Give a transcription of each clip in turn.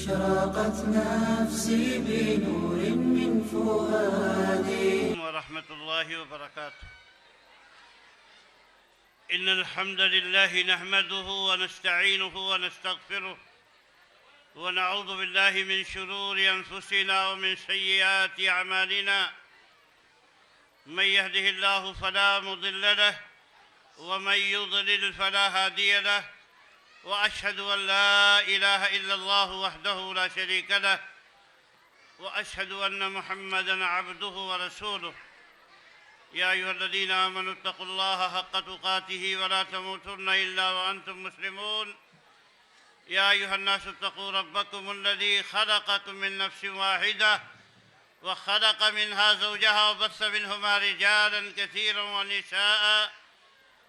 أشرقت نفسي بنور من فؤادي ورحمة الله وبركاته. إن الحمد لله نحمده ونستعينه ونستغفره ونعوذ بالله من شرور أنفسنا ومن سيئات أعمالنا. من يهده الله فلا مضل له ومن يضلل فلا هادي له، وأشهد أن لا إله إلا الله وحده لا شريك له، وأشهد أن محمدًا عبده ورسوله. يا أيها الذين آمنوا اتقوا الله حق تقاته ولا تموتن إلا وأنتم مسلمون. يا أيها الناس اتقوا ربكم الذي خلقكم من نفس واحدة وخلق منها زوجها وبث منهما رجالا كثيرا ونساء،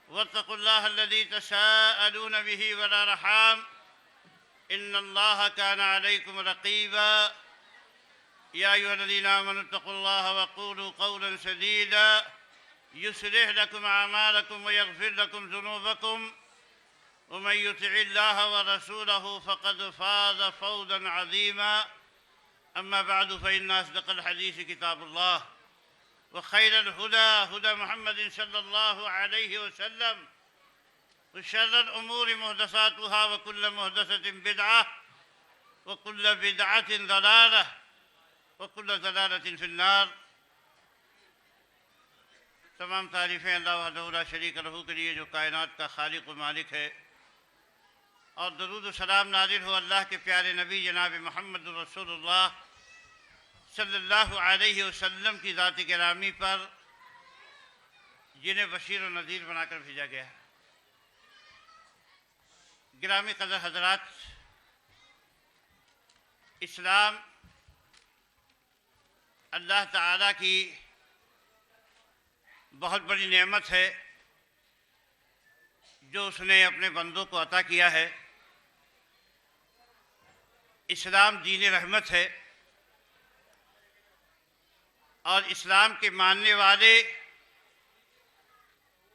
واتقوا الله الذي تساءلون به والأرحام إن الله كان عليكم رقيبا. يا أيها الذين آمنوا اتقوا الله وقولوا قولا سديدا يصلح لكم أعمالكم ويغفر لكم ذنوبكم، ومن يطع الله ورسوله فقد فاز فوزا عظيما. أما بعد، فإن أصدق الحديث كتاب الله، وخير الهدى هدى محمد صلى الله عليه وسلم، وشر الأمور محدثاتها، وكل محدثة بدعة، وكل بدعة ضلالة، وكل ضلالة في النار. تمام تعریفیں اللہ وحدہ لا شریک لہ کے لیے جو کائنات کا خالق و مالک ہے، اور درود و سلام نازل ہو اللہ کے پیارے نبی جناب محمد رسول اللہ صلی اللہ علیہ وسلم کی ذات گرامی پر، جنہیں بشیر و نذیر بنا کر بھیجا گیا ہے۔ گرامی قدر حضرات، اسلام اللہ تعالیٰ کی بہت بڑی نعمت ہے جو اس نے اپنے بندوں کو عطا کیا ہے۔ اسلام دین رحمت ہے، اور اسلام کے ماننے والے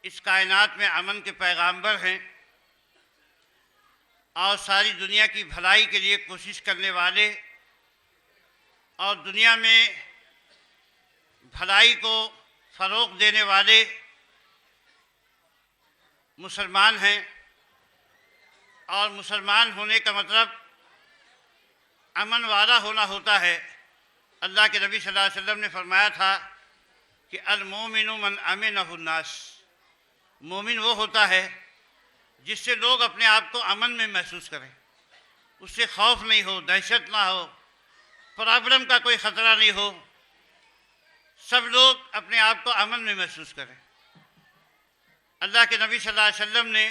اس کائنات میں امن کے پیغامبر ہیں، اور ساری دنیا کی بھلائی کے لیے کوشش کرنے والے، اور دنیا میں بھلائی کو فروغ دینے والے مسلمان ہیں۔ اور مسلمان ہونے کا مطلب امن والا ہونا ہوتا ہے۔ اللہ کے نبی صلی اللہ علیہ وسلم نے فرمایا تھا کہ المومن من امنہ الناس، مومن وہ ہوتا ہے جس سے لوگ اپنے آپ کو امن میں محسوس کریں، اس سے خوف نہیں ہو، دہشت نہ ہو، پرابلم کا کوئی خطرہ نہیں ہو، سب لوگ اپنے آپ کو امن میں محسوس کریں۔ اللہ کے نبی صلی اللہ علیہ وسلم نے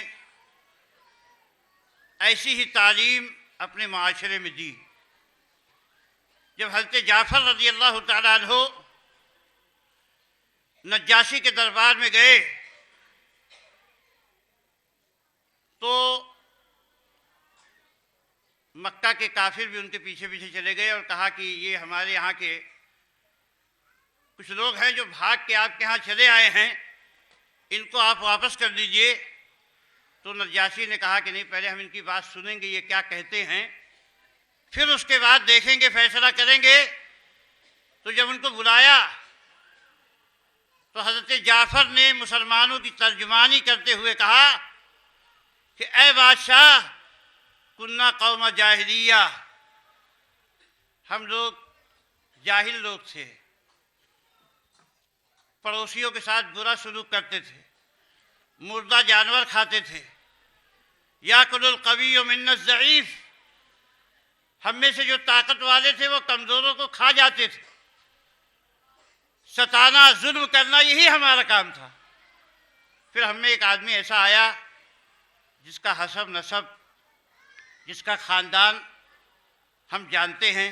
ایسی ہی تعلیم اپنے معاشرے میں دی۔ جب حضرت جعفر رضی اللہ تعالیٰ عنہ نجاشی کے دربار میں گئے تو مکہ کے کافر بھی ان کے پیچھے پیچھے چلے گئے اور کہا کہ یہ ہمارے یہاں کے کچھ لوگ ہیں جو بھاگ کے آپ کے یہاں چلے آئے ہیں، ان کو آپ واپس کر دیجئے۔ تو نجاشی نے کہا کہ نہیں، پہلے ہم ان کی بات سنیں گے، یہ کیا کہتے ہیں، پھر اس کے بعد دیکھیں گے، فیصلہ کریں گے۔ تو جب ان کو بلایا تو حضرت جعفر نے مسلمانوں کی ترجمانی کرتے ہوئے کہا کہ اے بادشاہ، کننا قوم جاہلیہ، ہم لوگ جاہل لوگ تھے، پڑوسیوں کے ساتھ برا سلوک کرتے تھے، مردہ جانور کھاتے تھے، یاکل القوی منا الضعیف، ہم میں سے جو طاقت والے تھے وہ کمزوروں کو کھا جاتے تھے، ستانا، ظلم کرنا، یہی ہمارا کام تھا۔ پھر ہم میں ایک آدمی ایسا آیا جس کا حسب نسب، جس کا خاندان ہم جانتے ہیں،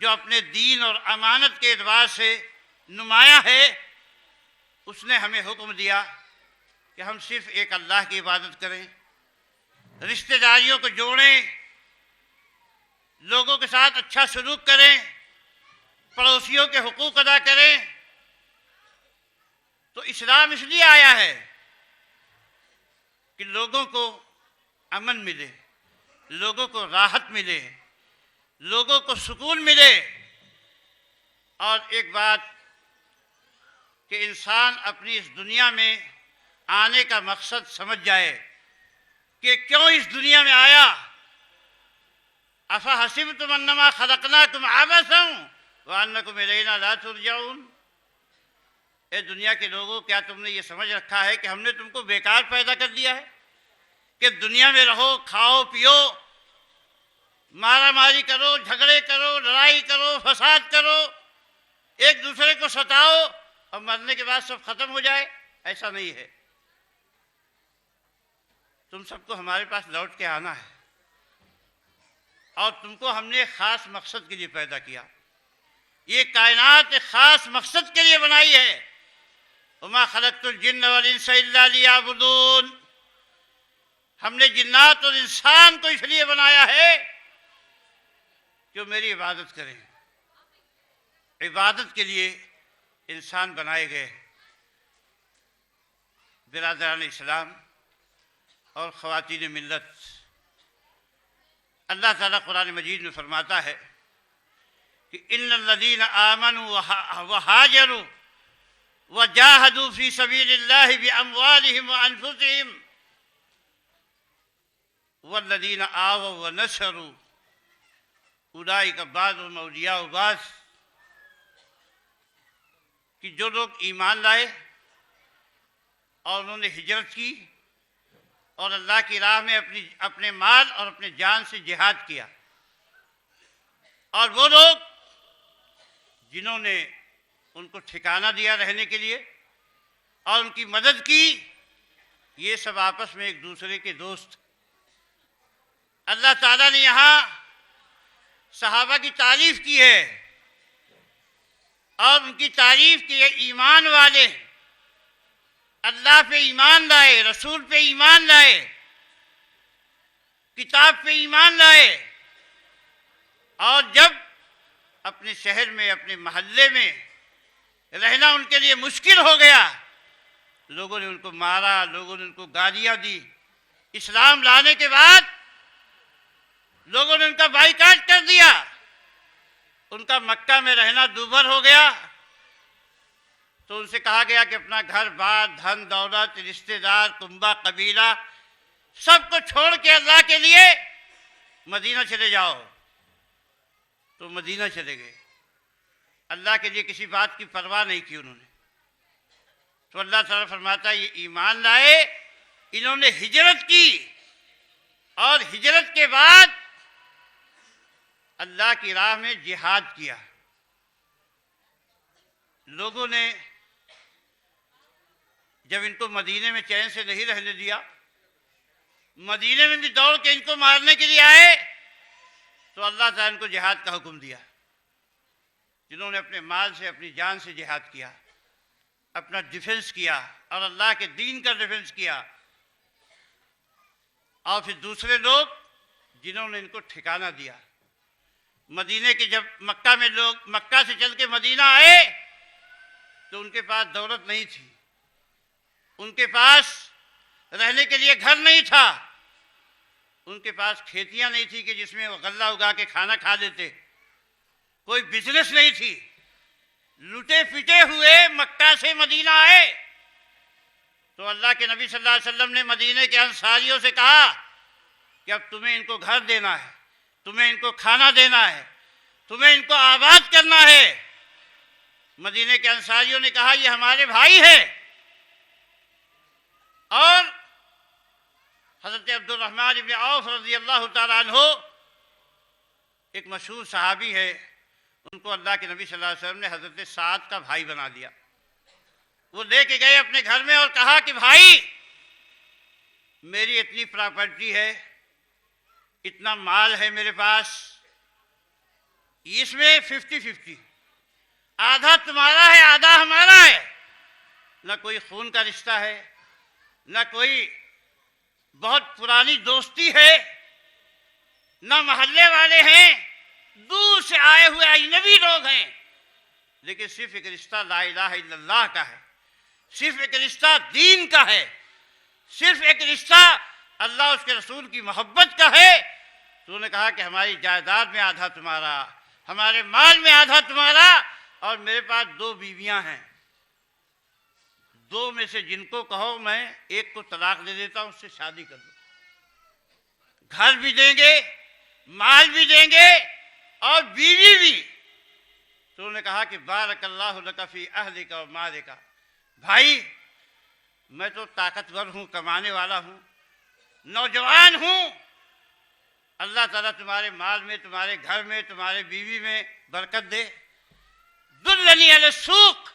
جو اپنے دین اور امانت کے اعتبار سے نمایاں ہے۔ اس نے ہمیں حکم دیا کہ ہم صرف ایک اللہ کی عبادت کریں، رشتہ داریوں کو جوڑیں، لوگوں کے ساتھ اچھا سلوک کریں، پڑوسیوں کے حقوق ادا کریں۔ تو اسلام اس لیے آیا ہے کہ لوگوں کو امن ملے، لوگوں کو راحت ملے، لوگوں کو سکون ملے، اور ایک بات کہ انسان اپنی اس دنیا میں آنے کا مقصد سمجھ جائے کہ کیوں اس دنیا میں آیا۔ افحسبتم انما خلقناکم عبثا وانکم الینا لا ترجعون۔ اے دنیا کے لوگوں، کیا تم نے یہ سمجھ رکھا ہے کہ ہم نے تم کو بیکار پیدا کر دیا ہے کہ دنیا میں رہو، کھاؤ پیو، مارا ماری کرو، جھگڑے کرو، لڑائی کرو، فساد کرو، ایک دوسرے کو ستاؤ اور مرنے کے بعد سب ختم ہو جائے؟ ایسا نہیں ہے۔ تم سب کو ہمارے پاس لوٹ کے آنا ہے، اور تم کو ہم نے ایک خاص مقصد کے لیے پیدا کیا۔ یہ کائنات ایک خاص مقصد کے لیے بنائی ہے۔ وما خلقت الجن والانس الا لیعبدون۔ ہم نے جنات اور انسان کو اس لیے بنایا ہے کہ وہ میری عبادت کریں۔ عبادت کے لیے انسان بنائے گئے۔ برادران اسلام اور خواتین ملت، اللہ تعالیٰ قرآن مجید میں فرماتا ہے کہ ان الذین آمنوا وہاجروا وجاہدوا فی سبیل اللہ باموالہم وانفسہم والذین آووا ونصروا اولئک بعضهم اولیاء بعض، کہ جو لوگ ایمان لائے اور انہوں نے ہجرت کی اور اللہ کی راہ میں اپنے مال اور اپنے جان سے جہاد کیا، اور وہ لوگ جنہوں نے ان کو ٹھکانہ دیا رہنے کے لیے اور ان کی مدد کی، یہ سب آپس میں ایک دوسرے کے دوست۔ اللہ تعالیٰ نے یہاں صحابہ کی تعریف کی ہے، اور ان کی تعریف کی ہے ایمان والے، اللہ پہ ایمان لائے، رسول پہ ایمان لائے، کتاب پہ ایمان لائے، اور جب اپنے شہر میں، اپنے محلے میں رہنا ان کے لیے مشکل ہو گیا، لوگوں نے ان کو مارا، لوگوں نے ان کو گالیاں دی۔ اسلام لانے کے بعد لوگوں نے ان کا بائیکاٹ کر دیا، ان کا مکہ میں رہنا دوبھر ہو گیا، تو ان سے کہا گیا کہ اپنا گھر بار، دھن دولت، رشتہ دار، کنبہ، قبیلہ سب کو چھوڑ کے اللہ کے لیے مدینہ چلے جاؤ۔ تو مدینہ چلے گئے، اللہ کے لیے کسی بات کی پرواہ نہیں کی انہوں نے۔ تو اللہ تعالیٰ فرماتا ہے یہ ایمان لائے، انہوں نے ہجرت کی، اور ہجرت کے بعد اللہ کی راہ میں جہاد کیا۔ لوگوں نے جب ان کو مدینے میں چین سے نہیں رہنے دیا، مدینے میں بھی دوڑ کے ان کو مارنے کے لیے آئے، تو اللہ تعالیٰ نے ان کو جہاد کا حکم دیا۔ جنہوں نے اپنے مال سے، اپنی جان سے جہاد کیا، اپنا ڈیفنس کیا اور اللہ کے دین کا ڈیفنس کیا، اور پھر دوسرے لوگ جنہوں نے ان کو ٹھکانہ دیا۔ مدینے کے جب مکہ میں لوگ مکہ سے چل کے مدینہ آئے تو ان کے پاس دولت نہیں تھی، ان کے پاس رہنے کے لیے گھر نہیں تھا، ان کے پاس کھیتیاں نہیں تھی کہ جس میں وہ غلہ اگا کے کھانا کھا لیتے، کوئی بزنس نہیں تھی، لٹے پٹے ہوئے مکہ سے مدینہ آئے۔ تو اللہ کے نبی صلی اللہ علیہ وسلم نے مدینے کے انصاریوں سے کہا کہ اب تمہیں ان کو گھر دینا ہے، تمہیں ان کو کھانا دینا ہے، تمہیں ان کو آباد کرنا ہے۔ مدینے کے انصاریوں نے کہا یہ ہمارے بھائی ہیں، اور حضرت عبد الرحمن ابن عوف رضی اللہ تعالیٰ عنہ ایک مشہور صحابی ہے، ان کو اللہ کے نبی صلی اللہ علیہ وسلم نے حضرت سعد کا بھائی بنا دیا۔ وہ لے کے گئے اپنے گھر میں اور کہا کہ بھائی میری اتنی پراپرٹی ہے، اتنا مال ہے میرے پاس، اس میں 50-50، آدھا تمہارا ہے آدھا ہمارا ہے، نہ کوئی خون کا رشتہ ہے، نہ کوئی بہت پرانی دوستی ہے، نہ محلے والے ہیں، دور سے آئے ہوئے اجنبی لوگ ہیں، لیکن صرف ایک رشتہ لا الہ الا اللہ کا ہے، صرف ایک رشتہ دین کا ہے، صرف ایک رشتہ اللہ اس کے رسول کی محبت کا ہے۔ تو انہوں نے کہا کہ ہماری جائیداد میں آدھا تمہارا، ہمارے مال میں آدھا تمہارا، اور میرے پاس 2 بیویاں ہیں، 2 میں سے جن کو کہو میں ایک کو طلاق دے دیتا ہوں، اس سے شادی کر دو، گھر بھی دیں گے، مال بھی دیں گے اور بیوی بھی۔ تو انہوں نے کہا کہ بارک اللہ لک فی اہلک و مالک، بھائی میں تو طاقتور ہوں، کمانے والا ہوں، نوجوان ہوں، اللہ تعالیٰ تمہارے مال میں، تمہارے گھر میں، تمہارے بیوی میں برکت دے۔ دلنی علی السوق،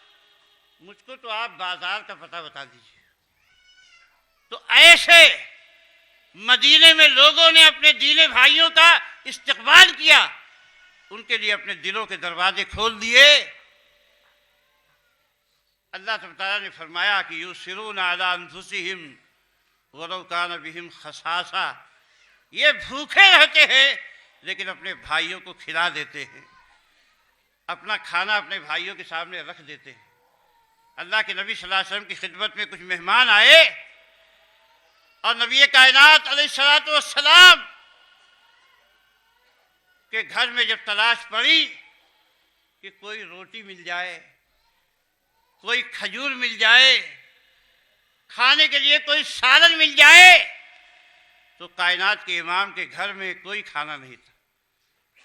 مجھ کو تو آپ بازار کا پتہ بتا دیجیے۔ تو ایسے مدینے میں لوگوں نے اپنے دینی بھائیوں کا استقبال کیا، ان کے لیے اپنے دلوں کے دروازے کھول دیے۔ اللہ تعالیٰ نے فرمایا کہ یؤثرون علی انفسہم ولو کان بہم خصاصہ، یہ بھوکے رہتے ہیں لیکن اپنے بھائیوں کو کھلا دیتے ہیں، اپنا کھانا اپنے بھائیوں کے سامنے رکھ دیتے ہیں۔ اللہ کے نبی صلی اللہ علیہ وسلم کی خدمت میں کچھ مہمان آئے اور نبی کائنات علیہ الصلوۃ والسلام کے گھر میں جب تلاش پڑی کہ کوئی روٹی مل جائے، کوئی کھجور مل جائے، کھانے کے لیے کوئی سالن مل جائے، تو کائنات کے امام کے گھر میں کوئی کھانا نہیں تھا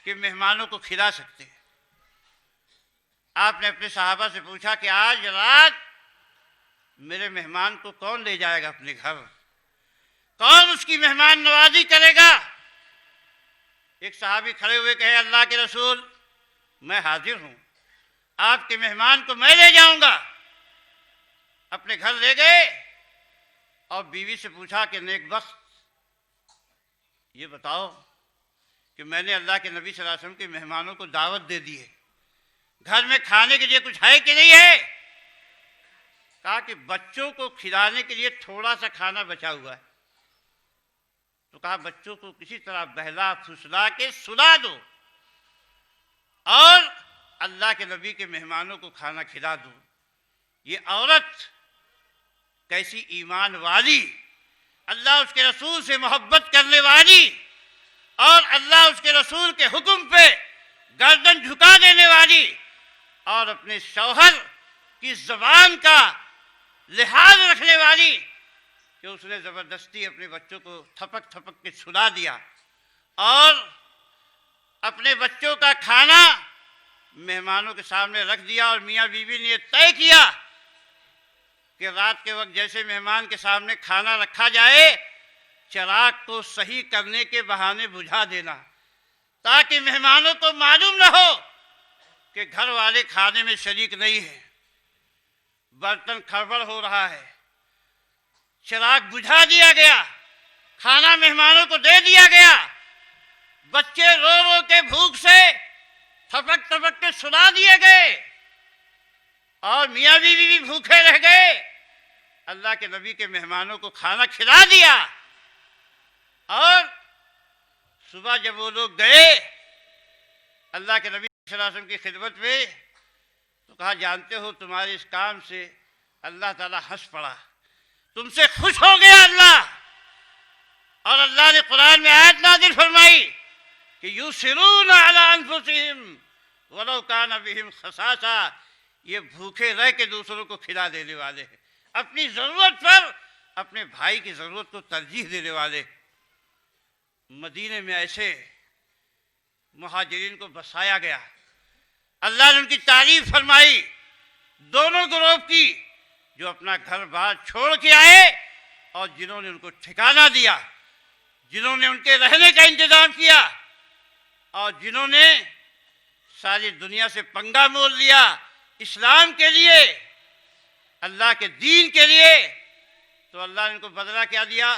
کہ مہمانوں کو کھلا سکتے۔ آپ نے اپنے صحابہ سے پوچھا کہ آج رات میرے مہمان کو کون لے جائے گا اپنے گھر، کون اس کی مہمان نوازی کرے گا؟ ایک صحابی کھڑے ہوئے کہے اللہ کے رسول میں حاضر ہوں، آپ کے مہمان کو میں لے جاؤں گا۔ اپنے گھر لے گئے اور بیوی سے پوچھا کہ نیک بخت یہ بتاؤ کہ میں نے اللہ کے نبی صلی اللہ علیہ وسلم کے مہمانوں کو دعوت دے دی ہے، گھر میں کھانے کے لیے کچھ ہے کہ نہیں ہے؟ کہا کہ بچوں کو کھلانے کے لیے تھوڑا سا کھانا بچا ہوا ہے۔ تو کہا بچوں کو کسی طرح بہلا پھسلا کے سلا دو اور اللہ کے نبی کے مہمانوں کو کھانا کھلا دو۔ یہ عورت کیسی ایمان والی، اللہ اس کے رسول سے محبت کرنے والی اور اللہ اس کے رسول کے حکم پہ گردن جھکا دینے والی اور اپنے شوہر کی زبان کا لحاظ رکھنے والی، کہ اس نے زبردستی اپنے بچوں کو تھپک تھپک کے سلا دیا اور اپنے بچوں کا کھانا مہمانوں کے سامنے رکھ دیا۔ اور میاں بیوی نے یہ طے کیا کہ رات کے وقت جیسے مہمان کے سامنے کھانا رکھا جائے، چراغ کو صحیح کرنے کے بہانے بجھا دینا تاکہ مہمانوں کو معلوم نہ ہو کہ گھر والے کھانے میں شریک نہیں ہیں، برتن کھڑبڑ ہو رہا ہے۔ چراغ بجھا دیا گیا، کھانا مہمانوں کو دے دیا گیا، بچے رو رو کے بھوک سے تھپک تھپک کے سلا دیے گئے اور میاں بیوی بھی بھوکے رہ گئے۔ اللہ کے نبی کے مہمانوں کو کھانا کھلا دیا اور صبح جب وہ لوگ گئے اللہ کے نبی صلی اللہ علیہ وسلم کی خدمت میں، تو کہا جانتے ہو تمہارے اس کام سے اللہ تعالیٰ ہنس پڑا، تم سے خوش ہو گیا اللہ۔ اور اللہ نے قرآن میں آیت نازل فرمائی کہ یؤثرون علی انفسہم ولو کان بہم خصاصہ، یہ بھوکے رہ کے دوسروں کو کھلا دینے والے ہیں، اپنی ضرورت پر اپنے بھائی کی ضرورت کو ترجیح دینے والے۔ مدینے میں ایسے مہاجرین کو بسایا گیا، اللہ نے ان کی تعریف فرمائی، دونوں گروہ کی، جو اپنا گھر بار چھوڑ کے آئے اور جنہوں نے ان کو ٹھکانہ دیا، جنہوں نے ان کے رہنے کا انتظام کیا اور جنہوں نے ساری دنیا سے پنگا مول لیا اسلام کے لیے، اللہ کے دین کے لیے۔ تو اللہ نے ان کو بدلہ کیا دیا؟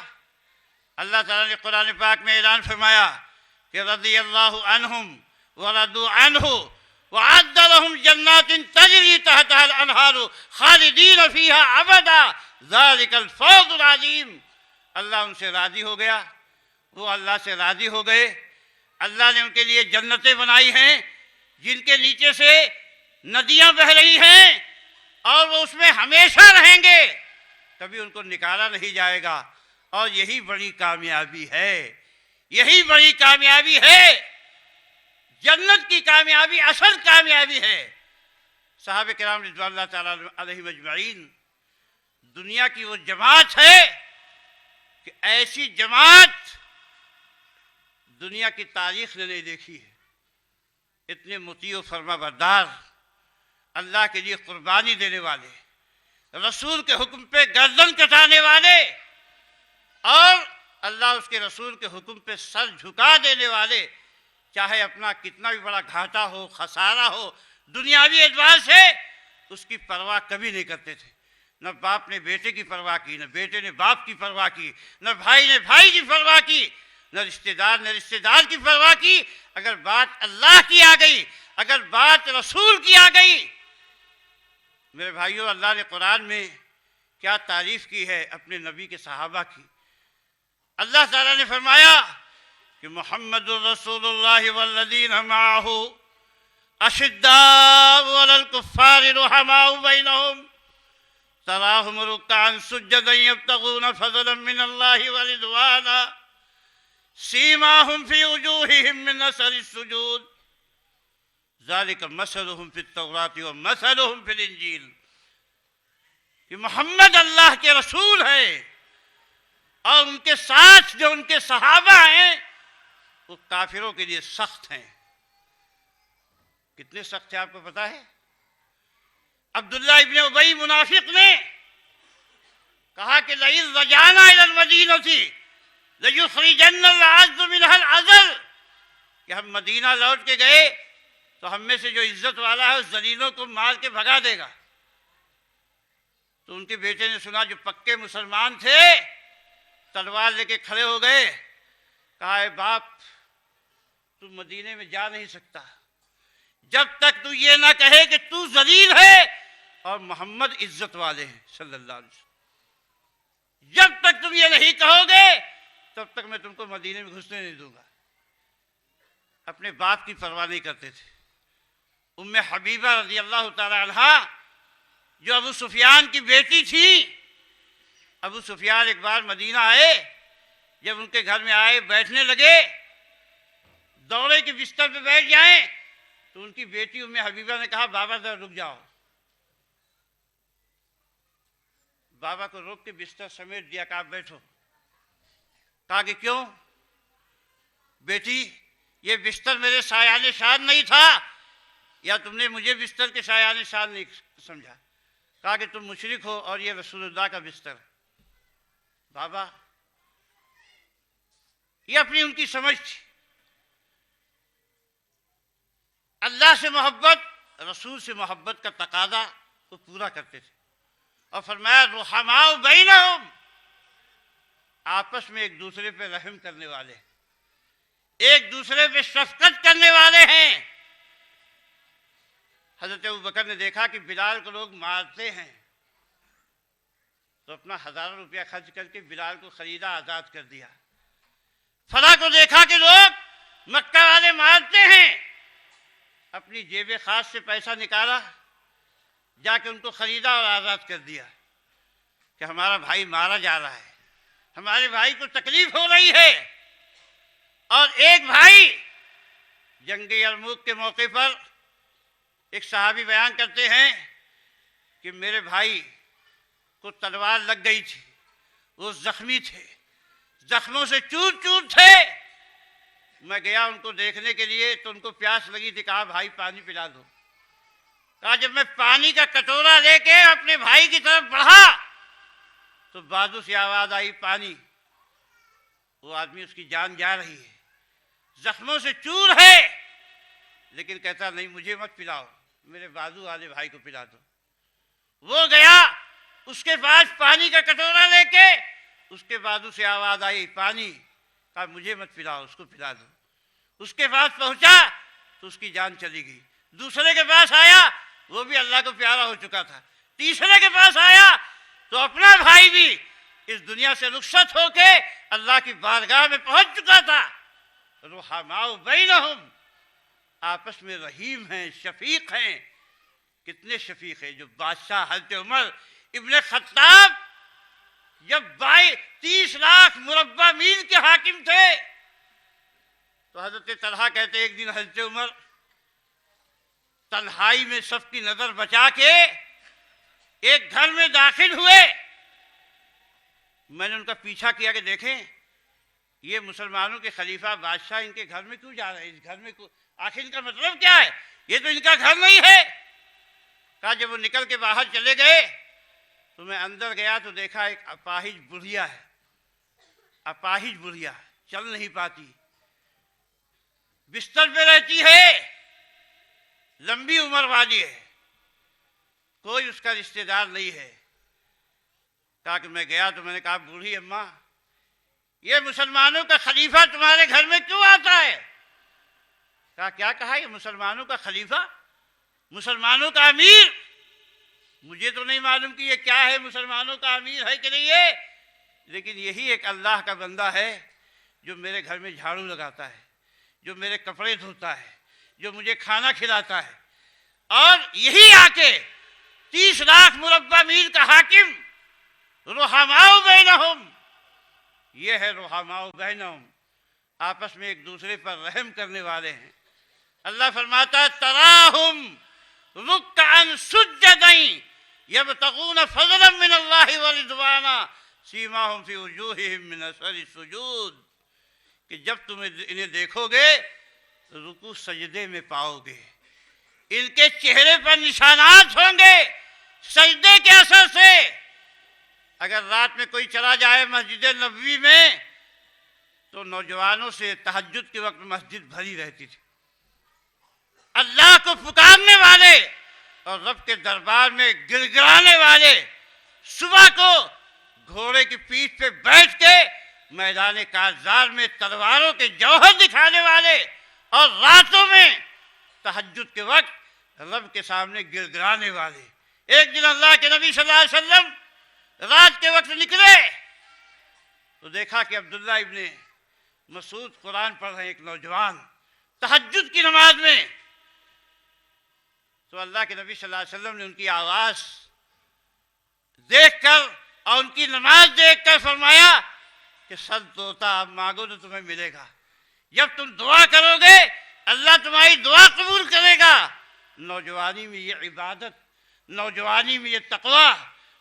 اللہ تعالیٰ نے قرآن پاک میں اعلان فرمایا کہ رضی اللہ عنہم ورضوا عنہ وعد لهم جنات تجری تحتها الانہار خالدین فیہا ابدا ذلک الفوز العظیم۔ اللہ ان سے راضی ہو گیا، وہ اللہ سے راضی ہو گئے۔ اللہ نے ان کے لیے جنتیں بنائی ہیں جن کے نیچے سے ندیاں بہ رہی ہیں اور وہ اس میں ہمیشہ رہیں گے، کبھی ان کو نکالا نہیں جائے گا۔ اور یہی بڑی کامیابی ہے یہی بڑی کامیابی ہے، جنت کی کامیابی اصل کامیابی ہے۔ صحابہ کرام رضوان اللہ تعالیٰ علیہم اجمعین، دنیا کی وہ جماعت ہے کہ ایسی جماعت دنیا کی تاریخ نے نہیں دیکھی ہے۔ اتنے مطیع و فرما بردار، اللہ کے لیے قربانی دینے والے، رسول کے حکم پہ گردن کٹانے والے، اور اللہ اس کے رسول کے حکم پہ سر جھکا دینے والے، چاہے اپنا کتنا بھی بڑا گھاٹا ہو، خسارہ ہو، دنیاوی اعتبار سے اس کی پرواہ کبھی نہیں کرتے تھے۔ نہ باپ نے بیٹے کی پرواہ کی، نہ بیٹے نے باپ کی پرواہ کی، نہ بھائی نے بھائی کی پرواہ کی، نہ رشتہ دار نے رشتہ دار کی پرواہ کی۔ اگر بات اللہ کی آ گئی، اگر بات رسول کی آ گئی، میرے بھائیوں، اللہ نے قرآن میں کیا تعریف کی ہے اپنے نبی کے صحابہ کی۔ اللہ تعالیٰ نے فرمایا کہ محمد الرسول اللہ والذین معہ اشداء علی الکفار رحماء بینہم تراہم رکعا سجدا یبتغون فضلا من اللہ ورضوانا سیماہم فی وجوہہم من اثر السجود ذالک مثلہم فی التوراۃ ومثلہم فی الانجیل، کہ محمد اللہ کے رسول ہیں اور ان کے ساتھ جو ان کے صحابہ ہیں وہ کافروں کے لیے سخت ہیں۔ کتنے سخت ہیں آپ کو پتا ہے؟ عبداللہ ابن ابی منافق نے کہا کہ لئن رجعنا الی المدینۃ لیخرجن العز منها العذل، کہ ہم مدینہ لوٹ کے گئے تو ہم میں سے جو عزت والا ہے اس ذلیلوں کو مار کے بھگا دے گا۔ تو ان کے بیٹے نے سنا، جو پکے مسلمان تھے، تلوار لے کے کھڑے ہو گئے، کہا اے باپ، تو مدینے میں جا نہیں سکتا جب تک تو یہ نہ کہے کہ تو ذلیل ہے اور محمد عزت والے ہیں صلی اللہ علیہ وسلم۔ جب تک تم یہ نہیں کہو گے تب تک میں تم کو مدینے میں گھسنے نہیں دوں گا۔ اپنے باپ کی پرواہ نہیں کرتے تھے۔ ام حبیبہ رضی اللہ تعالی عنہا، جو ابو سفیان کی بیٹی تھی، ابو سفیان ایک بار مدینہ آئے، جب ان کے گھر میں آئے، بیٹھنے لگے، دوڑے کے بستر پہ بیٹھ جائیں تو ان کی بیٹی ام حبیبہ نے کہا بابا ذرا رک جاؤ۔ بابا کو روک کے بستر سمیٹ دیا، کہا بیٹھو۔ کہا کہ کیوں؟ بیٹی، یہ بستر میرے سایان شان نہیں تھا، یا تم نے مجھے بستر کے سایان شان نہیں سمجھا؟ کہا کہ تم مشرک ہو اور یہ رسول اللہ کا بستر ہے۔ بابا، یہ اپنی ان کی سمجھ تھی۔ اللہ سے محبت، رسول سے محبت کا تقاضا وہ پورا کرتے تھے، اور فرمایا رحماء بینہم، آپس میں ایک دوسرے پہ رحم کرنے والے، ایک دوسرے پہ شفقت کرنے والے ہیں۔ حضرت ابوبکر نے دیکھا کہ بلال کو لوگ مارتے ہیں، تو اپنا 1000 روپیہ خرچ کر کے بلال کو خریدا، آزاد کر دیا۔ فلاں کو دیکھا کہ لوگ مکہ والے مارتے ہیں، اپنی جیب خاص سے پیسہ نکالا، جا کے ان کو خریدا اور آزاد کر دیا، کہ ہمارا بھائی مارا جا رہا ہے، ہمارے بھائی کو تکلیف ہو رہی ہے۔ اور ایک بھائی، جنگ یرموک کے موقع پر ایک صحابی بیان کرتے ہیں کہ میرے بھائی کو تلوار لگ گئی تھی، وہ زخمی تھے، زخموں سے چور چور تھے۔ میں گیا ان کو دیکھنے کے لیے تو ان کو پیاس لگی تھی، کہا بھائی پانی پلا دو۔ کہا جب میں پانی کا کٹورا لے کے اپنے بھائی کی طرف بڑھا تو بازو سے آواز آئی پانی۔ وہ آدمی، اس کی جان جا رہی ہے، زخموں سے چور ہے، لیکن کہتا نہیں مجھے مت پلاؤ، میرے بازو والے بھائی کو پلا دو۔ وہ گیا، اس کے پاس پانی کا کٹورا لے کے، اس کے بازو سے آواز آئی پانی، کہا مجھے مت پلاؤ، اس کو پلا دو۔ اس کے پاس پہنچا تو اس کی جان چلی گئی۔ دوسرے کے پاس آیا، وہ بھی اللہ کو پیارا ہو چکا تھا۔ تیسرے کے پاس آیا تو اپنا بھائی بھی اس دنیا سے رخصت ہو کے اللہ کی بارگاہ میں پہنچ چکا تھا۔ رحماء بینہم، آپس میں رحیم ہیں، شفیق ہیں۔ کتنے شفیق ہیں؟ جو بادشاہ حضرت عمر ابن خطاب جب 30 لاکھ مربع میل کے حاکم تھے، تو حضرت طلحہ کہتے ایک دن حضرت عمر تنہائی میں سب کی نظر بچا کے ایک گھر میں داخل ہوئے. میں نے ان کا پیچھا کیا کہ دیکھیں یہ مسلمانوں کے خلیفہ بادشاہ ان کے گھر میں کیوں جا رہے ہیں, اس گھر میں آخر ان کا مطلب کیا ہے, یہ تو ان کا گھر نہیں ہے. کہا جب وہ نکل کے باہر چلے گئے تو میں اندر گیا تو دیکھا ایک اپاہج بڑھیا ہے, اپاہج بڑھیا چل نہیں پاتی, بستر پہ رہتی ہے, لمبی عمر والی ہے, کوئی اس کا رشتہ دار نہیں ہے. کہا کہ میں گیا تو میں نے کہا بوڑھی اماں یہ مسلمانوں کا خلیفہ تمہارے گھر میں کیوں آتا ہے؟ کہا کیا کہا یہ مسلمانوں کا خلیفہ, مسلمانوں کا امیر؟ مجھے تو نہیں معلوم کہ یہ کیا ہے, مسلمانوں کا امیر ہے کہ نہیں ہے, لیکن یہی ایک اللہ کا بندہ ہے جو میرے گھر میں جھاڑو لگاتا ہے, جو میرے کپڑے دھوتا ہے, جو مجھے کھانا کھلاتا ہے, اور یہی آ کے 30 لاکھ مربع میل کا حاکم رحماء بینہم, یہ ہے رحماء بینہم, آپس میں ایک دوسرے پر رحم کرنے والے ہیں. اللہ فرماتا ہے تراہم رکعا سجدا یبتغون فضلا من اللہ ورضوانا سیماہم فی وجوہہم من اثر السجود, کہ جب تم انہیں دیکھو گے رکوع سجدے میں پاؤ گے, ان کے چہرے پر نشانات ہوں گے سجدے کے اثر سے. اگر رات میں کوئی چلا جائے مسجد نبوی میں تو نوجوانوں سے تہجد کے وقت مسجد بھری رہتی تھی, اللہ کو پکارنے والے اور رب کے دربار میں گڑگڑانے والے, صبح کو گھوڑے کی پیٹھ پہ بیٹھ کے میدان کارزار میں تلواروں کے جوہر دکھانے والے, اور راتوں میں تہجد کے وقت رب کے سامنے گڑگڑانے والے. ایک دن اللہ کے نبی صلی اللہ علیہ وسلم رات کے وقت نکلے تو دیکھا کہ عبداللہ ابن مسعود قرآن پڑھ رہے ہیں, ایک نوجوان تہجد کی نماز میں. تو اللہ کے نبی صلی اللہ علیہ وسلم نے ان کی آواز دیکھ کر اور ان کی نماز دیکھ کر فرمایا کہ سر توتا اب مانگو تو تمہیں ملے گا, جب تم دعا کرو گے اللہ تمہاری دعا قبول کرے گا. نوجوانی میں یہ عبادت, نوجوانی میں یہ تقوی,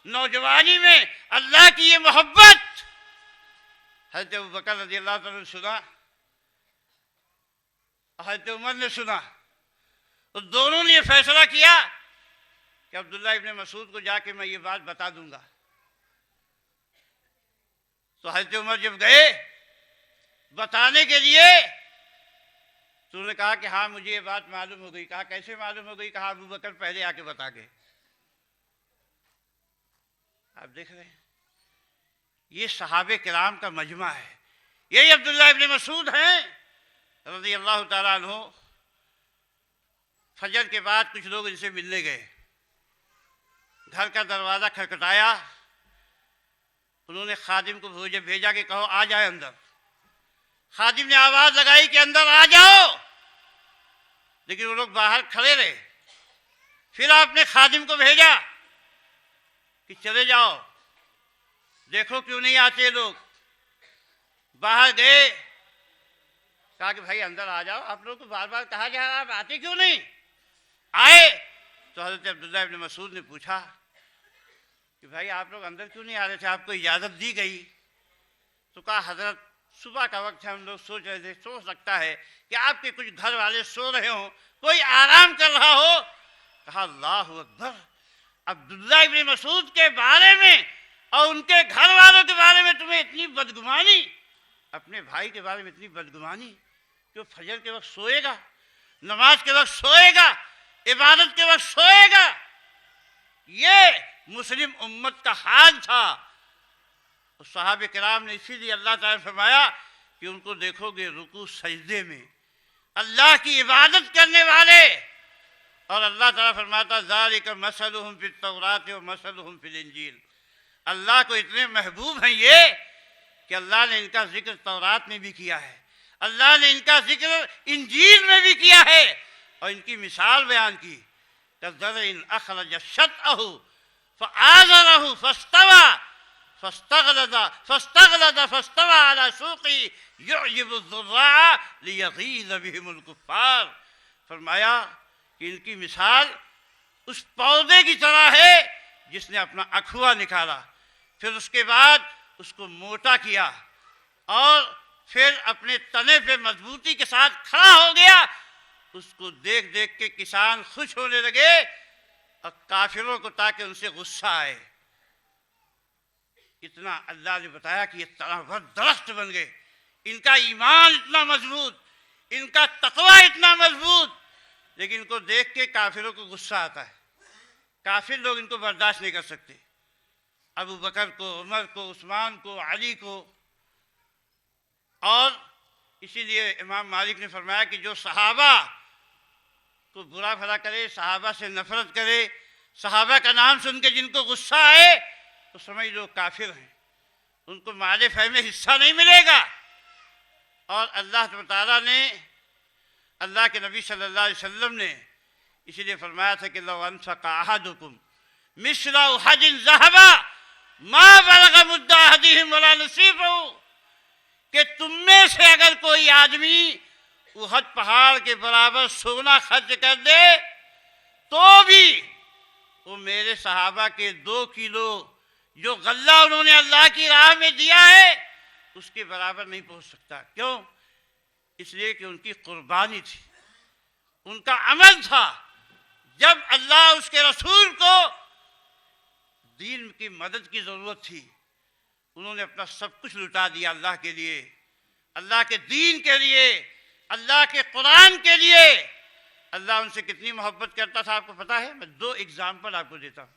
نوجوانی میں اللہ کی یہ محبت. حضرت ابوبکر رضی اللہ تعالیٰ نے سنا, حضرت عمر نے سنا, تو دونوں نے یہ فیصلہ کیا کہ عبداللہ ابن مسعود کو جا کے میں یہ بات بتا دوں گا. تو حضرت عمر جب گئے بتانے کے لیے تو انہوں نے کہا کہ ہاں مجھے یہ بات معلوم ہو گئی. کہا کیسے معلوم ہو گئی؟ کہا ابوبکر پہلے آ کے بتا گئے. آپ دیکھ رہے ہیں یہ صحابہ کرام کا مجمع ہے, یہی عبداللہ ابن مسعود ہیں رضی اللہ تعالیٰ عنہ. فجر کے بعد کچھ لوگ ان سے ملنے گئے, گھر کا دروازہ کھٹکھٹایا, انہوں نے خادم کو بھیجا کہ کہو آ جائے اندر. خادم نے آواز لگائی کہ اندر آ جاؤ, لیکن وہ لوگ باہر کھڑے رہے. پھر آپ نے خادم کو بھیجا کہ چلے جاؤ دیکھو کیوں نہیں آتے لوگ. باہر گئے, کہا کہ بھائی اندر آ جاؤ, آپ لوگ کو بار بار کہا جا رہا آپ آتے کیوں نہیں؟ آئے تو حضرت عبداللہ ابن مسعود نے پوچھا کہ بھائی آپ لوگ اندر کیوں نہیں آ رہے تھے, آپ کو اجازت دی گئی؟ تو کہا حضرت صبح کا وقت ہے, ہم لوگ سوچ رہے تھے, سو سکتا ہے کہ آپ کے کچھ گھر والے سو رہے ہوں, کوئی آرام کر رہا ہو. کہا اللہ اکبر, عبداللہ ابن مسعود کے بارے میں اور ان کے گھر والوں کے بارے میں تمہیں اتنی بدگمانی, اپنے بھائی کے بارے میں اتنی بدگمانی کہ وہ فجر کے وقت سوئے گا, نماز کے وقت سوئے گا, عبادت کے وقت سوئے گا. یہ مسلم امت کا حال تھا. صحابہ کرام نے اسی لیے اللہ تعالیٰ نے فرمایا کہ ان کو دیکھو گے رکوع سجدے میں اللہ کی عبادت کرنے والے. اور اللہ تعالیٰ فرماتا ذالک مثلہم فی التوراۃ و مثلہم فی الانجیل. اللہ کو اتنے محبوب ہیں یہ کہ اللہ نے ان کا ذکر تورات میں بھی کیا ہے, اللہ نے ان کا ذکر انجیل میں بھی کیا ہے, اور ان کی مثال بیان کی. كَزَرْعٍ أَخْرَجَ شَطْأَهُ فَآزَرَهُ فَاسْتَوَىٰ فاستغلظ فاستوى على سوقه يعجب الزراع ليغيظ بهم الكفار. فرمایا کہ ان کی مثال اس پودے کی طرح ہے جس نے اپنا اکھوا نکالا، پھر اس کے بعد اس کو موٹا کیا اور پھر اپنے تنے پہ مضبوطی کے ساتھ کھڑا ہو گیا. اس کو دیکھ دیکھ کے کسان خوش ہونے لگے اور کافروں کو تاکہ ان سے غصہ آئے. اتنا اللہ نے بتایا کہ یہ طرح درخت بن گئے. ان کا ایمان اتنا مضبوط، ان کا تقوی اتنا مضبوط، لیکن ان کو دیکھ کے کافروں کو غصہ آتا ہے. کافر لوگ ان کو برداشت نہیں کر سکتے. ابو بکر کو، عمر کو، عثمان کو، علی کو. اور اسی لیے امام مالک نے فرمایا کہ جو صحابہ کو برا بھلا کرے، صحابہ سے نفرت کرے، صحابہ کا نام سن کے جن کو غصہ آئے تو سمجھ لو کافر ہیں، ان کو مال فہ میں حصہ نہیں ملے گا. اور اللہ تعالیٰ نے، اللہ کے نبی صلی اللہ علیہ وسلم نے اسی لیے فرمایا تھا کہ لو انفق احدکم مثل احد ذهبا ما بلغ مد احدهم ولا نصیفہ، کہ تم میں سے اگر کوئی آدمی احد پہاڑ کے برابر سونا خرچ کر دے تو بھی وہ میرے صحابہ کے 2 کلو جو غلہ انہوں نے اللہ کی راہ میں دیا ہے اس کے برابر نہیں پہنچ سکتا. کیوں؟ اس لیے کہ ان کی قربانی تھی، ان کا عمل تھا. جب اللہ اس کے رسول کو دین کی مدد کی ضرورت تھی، انہوں نے اپنا سب کچھ لٹا دیا اللہ کے لیے، اللہ کے دین کے لیے، اللہ کے قرآن کے لیے. اللہ ان سے کتنی محبت کرتا تھا آپ کو پتا ہے؟ میں 2 اگزامپل آپ کو دیتا ہوں.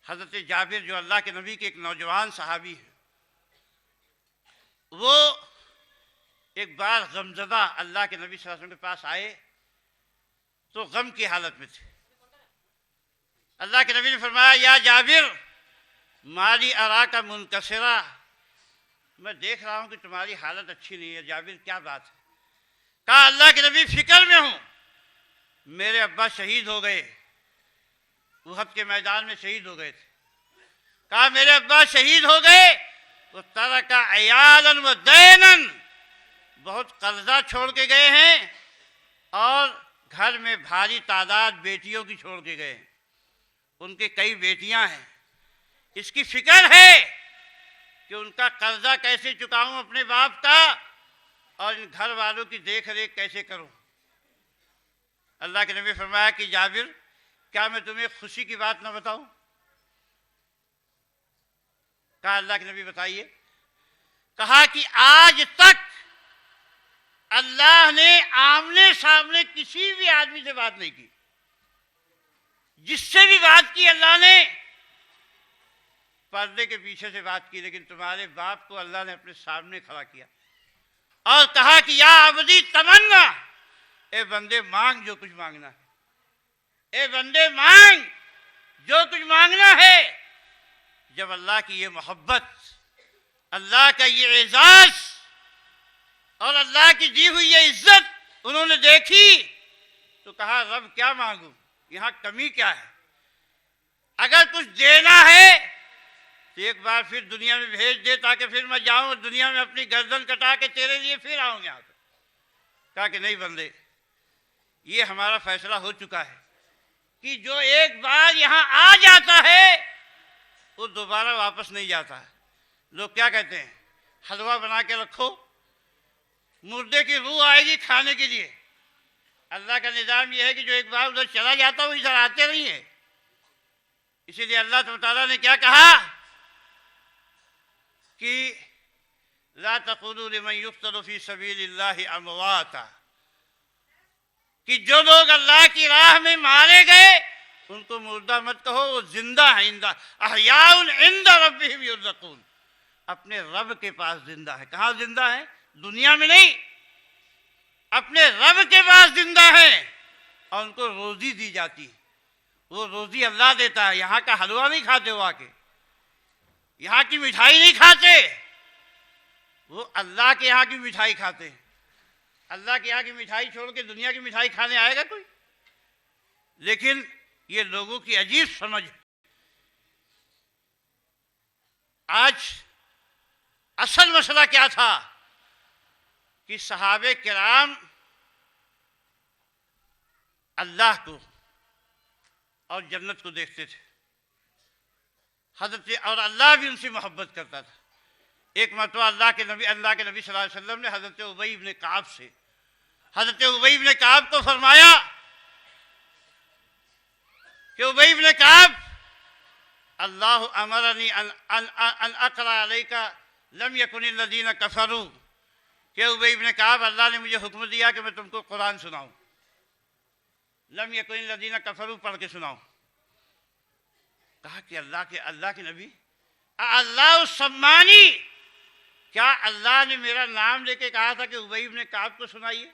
حضرت جابر جو اللہ کے نبی کے ایک نوجوان صحابی ہیں، وہ ایک بار غمزدہ اللہ کے نبی صلی اللہ علیہ وسلم کے پاس آئے تو غم کی حالت میں تھے. اللہ کے نبی نے فرمایا یا جابر مالی اراک منکسرا، میں دیکھ رہا ہوں کہ تمہاری حالت اچھی نہیں ہے. جابر کیا بات ہے؟ کہا اللہ کے نبی فکر میں ہوں، میرے ابا شہید ہو گئے، احد کے میدان میں شہید ہو گئے تھے. کہا میرے ابا شہید ہو گئے تو ترک عیالا و دینا، بہت قرضہ چھوڑ کے گئے ہیں اور گھر میں بھاری تعداد بیٹیوں کی چھوڑ کے گئے. ان کے کئی بیٹیاں ہیں. اس کی فکر ہے کہ ان کا قرضہ کیسے چکاؤں اپنے باپ کا اور ان گھر والوں کی دیکھ ریکھ کیسے کروں. اللہ کے نبی فرمایا کہ جابر کیا میں تمہیں خوشی کی بات نہ بتاؤں؟ کہا اللہ کے نبی بتائیے. کہا کہ آج تک اللہ نے آمنے سامنے کسی بھی آدمی سے بات نہیں کی، جس سے بھی بات کی اللہ نے پردے کے پیچھے سے بات کی، لیکن تمہارے باپ کو اللہ نے اپنے سامنے کھڑا کیا اور کہا کہ یا عبدی تمنا، اے بندے مانگ جو کچھ مانگنا ہے، اے بندے مانگ جو کچھ مانگنا ہے. جب اللہ کی یہ محبت، اللہ کا یہ اعزاز اور اللہ کی دی ہوئی یہ عزت انہوں نے دیکھی تو کہا رب کیا مانگوں، یہاں کمی کیا ہے؟ اگر کچھ دینا ہے تو ایک بار پھر دنیا میں بھیج دے تاکہ پھر میں جاؤں اور دنیا میں اپنی گردن کٹا کے تیرے لیے پھر آؤں یہاں پہ. کہا کہ نہیں بندے، یہ ہمارا فیصلہ ہو چکا ہے کہ جو ایک بار یہاں آ جاتا ہے وہ دوبارہ واپس نہیں جاتا. لوگ کیا کہتے ہیں؟ حلوہ بنا کے رکھو، مردے کی روح آئے گی کھانے کے لیے. اللہ کا نظام یہ ہے کہ جو ایک بار ادھر چلا جاتا وہ ادھر آتے نہیں ہے. اسی لیے اللہ تعالیٰ نے کیا کہا کہ لا تقولوا لمن يقتل في سبيل الله امواتا، کہ جو لوگ اللہ کی راہ میں مارے گئے ان کو مردہ مت کہو، وہ زندہ ہیں. احیاء عند ربهم يرزقون، اپنے رب کے پاس زندہ ہے. کہاں زندہ ہے؟ دنیا میں نہیں، اپنے رب کے پاس زندہ ہے اور ان کو روزی دی جاتی ہے. وہ روزی اللہ دیتا ہے. یہاں کا حلوہ نہیں کھاتے ہو، آ کے یہاں کی مٹھائی نہیں کھاتے، وہ اللہ کے یہاں کی مٹھائی کھاتے ہیں. اللہ کے یہاں کی مٹھائی چھوڑ کے دنیا کی مٹھائی کھانے آئے گا کوئی؟ لیکن یہ لوگوں کی عجیب سمجھ ہے. آج اصل مسئلہ کیا تھا کہ صحابہ کرام اللہ کو اور جنت کو دیکھتے تھے، اور اللہ بھی ان سے محبت کرتا تھا۔ ایک مرتبہ اللہ کے نبی صلی اللہ علیہ وسلم نے حضرت ابی ابن کعب کو فرمایا کہ ابی ابن کعب، اللہ امرنی ان اقرأ علیک لم یکن الذین کفروا، کہ ابی ابن کعب، اللہ نے مجھے حکم دیا کہ میں تم کو قرآن سناؤں، لم یکن الذین کفروا پڑھ کے سناؤں۔ کہا کہ اللہ کے نبی، اللہ سمانی، کیا اللہ نے میرا نام لے کے کہا تھا کہ ابی ابن کعب کو سنائیے؟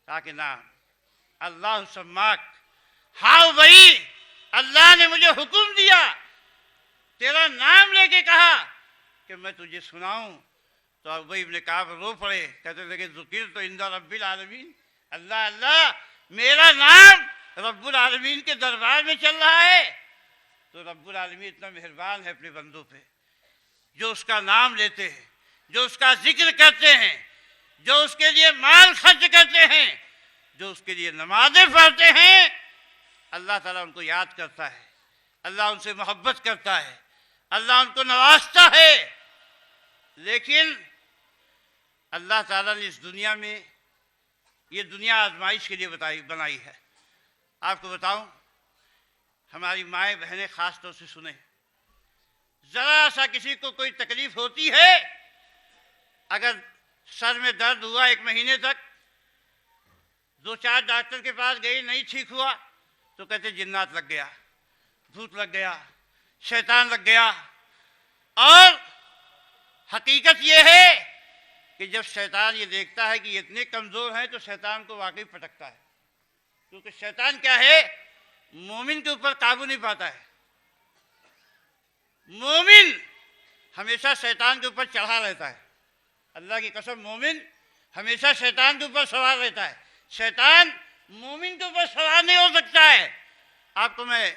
کہا کہ نہ، اللہ سماک، ہاں ابی، اللہ نے مجھے حکم دیا، تیرا نام لے کے کہا کہ میں تجھے سناؤں۔ تو ابی ابن کعب رو پڑے، کہتے تھے کہ ذکرت عند رب العالمین، اللہ میرا نام رب العالمین کے دربار میں چل رہا ہے۔ تو رب العالمین اتنا مہربان ہے اپنے بندوں پہ، جو اس کا نام لیتے ہیں، جو اس کا ذکر کرتے ہیں، جو اس کے لیے مال خرچ کرتے ہیں، جو اس کے لیے نمازیں پڑھتے ہیں، اللہ تعالیٰ ان کو یاد کرتا ہے، اللہ ان سے محبت کرتا ہے، اللہ ان کو نوازتا ہے۔ لیکن اللہ تعالیٰ نے اس دنیا میں، یہ دنیا آزمائش کے لیے بنائی ہے۔ آپ کو بتاؤں، ہماری مائیں بہنیں خاص طور سے سنیں، ذرا سا کسی کو کوئی تکلیف ہوتی ہے، اگر سر میں درد ہوا 1 مہینے تک، 2-4 ڈاکٹر کے پاس گئی، نہیں ٹھیک ہوا، تو کہتے جنات لگ گیا، بھوت لگ گیا، شیطان لگ گیا۔ اور حقیقت یہ ہے کہ جب شیطان یہ دیکھتا ہے کہ یہ اتنے کمزور ہیں تو شیطان کو واقعی پٹکتا ہے، کیونکہ شیطان کیا ہے، مومن کے اوپر قابو نہیں پاتا ہے۔ مومن ہمیشہ شیطان کے اوپر چڑھا رہتا ہے، اللہ کی قسم، مومن ہمیشہ شیطان کے اوپر سوار رہتا ہے، شیطان مومن کے اوپر سوار نہیں ہو سکتا ہے۔ آپ کو میں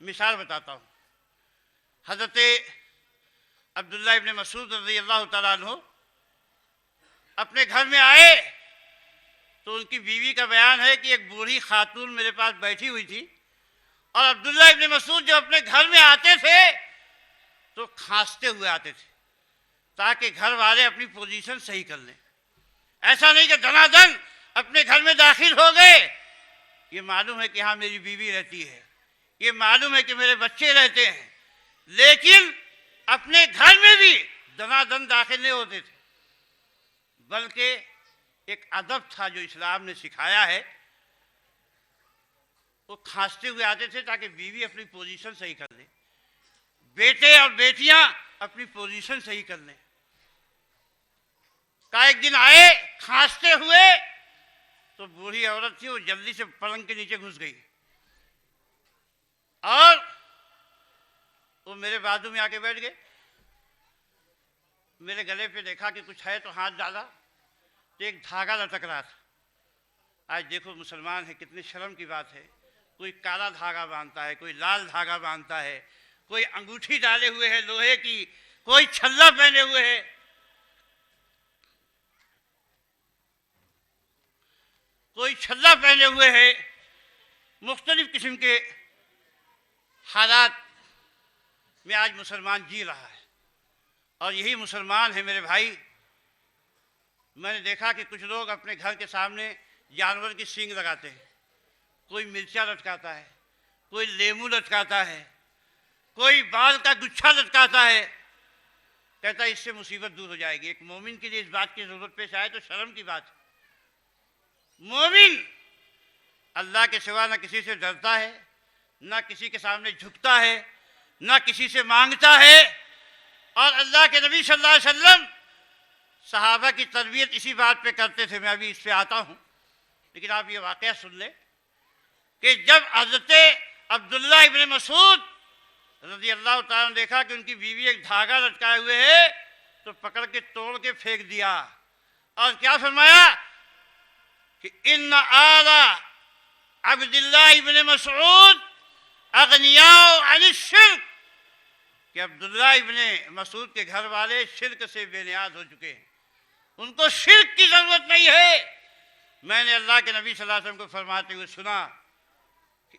مثال بتاتا ہوں۔ حضرت عبداللہ ابن مسعود رضی اللہ تعالیٰ عنہ اپنے گھر میں آئے تو ان کی بیوی کا بیان ہے کہ ایک بوڑھی خاتون میرے پاس بیٹھی ہوئی تھی، اور عبداللہ ابن مسعود جب اپنے گھر میں آتے تھے تو کھانستے ہوئے آتے تھے، تاکہ گھر والے اپنی پوزیشن صحیح کر لیں۔ ایسا نہیں کہ دنا دن اپنے گھر میں داخل ہو گئے، یہ معلوم ہے کہ ہاں میری بیوی رہتی ہے، یہ معلوم ہے کہ میرے بچے رہتے ہیں، لیکن اپنے گھر میں بھی دنا دن داخل نہیں ہوتے تھے، بلکہ ایک ادب تھا جو اسلام نے سکھایا ہے، وہ کھانستے ہوئے آتے تھے تاکہ بیوی اپنی پوزیشن صحیح کر لے، بیٹے اور بیٹیاں اپنی پوزیشن صحیح کر لیں۔ کا ایک دن آئے کھانستے ہوئے تو بوڑھی عورت تھی، وہ جلدی سے پلنگ کے نیچے گھس گئی، اور وہ میرے بازو میں آ کے بیٹھ گئے۔ میرے گلے پہ دیکھا کہ کچھ ہے تو ہاتھ ڈالا تو ایک دھاگا لٹک رہا تھا۔ آج دیکھو مسلمان ہے، کتنی شرم کی بات ہے، کوئی کالا دھاگا باندھتا ہے، کوئی لال دھاگا باندھتا ہے، کوئی انگوٹھی ڈالے ہوئے ہے لوہے کی، کوئی چھلا پہنے ہوئے ہے۔ کوئی چھلا پہنے ہوئے ہے، مختلف قسم کے حالات میں آج مسلمان جی رہا ہے۔ اور یہی مسلمان ہے میرے بھائی۔ میں نے دیکھا کہ کچھ لوگ اپنے گھر کے سامنے جانور کی سینگ لگاتے ہیں، کوئی مرچا لٹکاتا ہے، کوئی لیمو لٹکاتا ہے، کوئی بال کا گچھا لٹکاتا ہے، کہتا ہے اس سے مصیبت دور ہو جائے گی۔ ایک مومن کے لیے اس بات کی ضرورت پیش آئے تو شرم کی بات ہے۔ مومن اللہ کے سوا نہ کسی سے ڈرتا ہے، نہ کسی کے سامنے جھکتا ہے، نہ کسی سے مانگتا ہے۔ اور اللہ کے نبی صلی اللہ علیہ وسلم صحابہ کی تربیت اسی بات پہ کرتے تھے۔ میں ابھی اس پہ آتا ہوں، لیکن آپ یہ واقعہ سن لیں کہ جب حضرت عبداللہ ابن مسعود رضی اللہ تعالیٰ نے دیکھا کہ ان کی بیوی ایک دھاگا لٹکائے ہوئے ہے تو پکڑ کے توڑ کے پھینک دیا، اور کیا فرمایا کہ ان آل عبداللہ ابن مسعود اغنیاء عن الشرک، کہ عبداللہ ابن مسعود کے گھر والے شرک سے بے نیاز ہو چکے ہیں، ان کو شرک کی ضرورت نہیں ہے۔ میں نے اللہ کے نبی صلی اللہ علیہ وسلم کو فرماتے ہوئے سنا کہ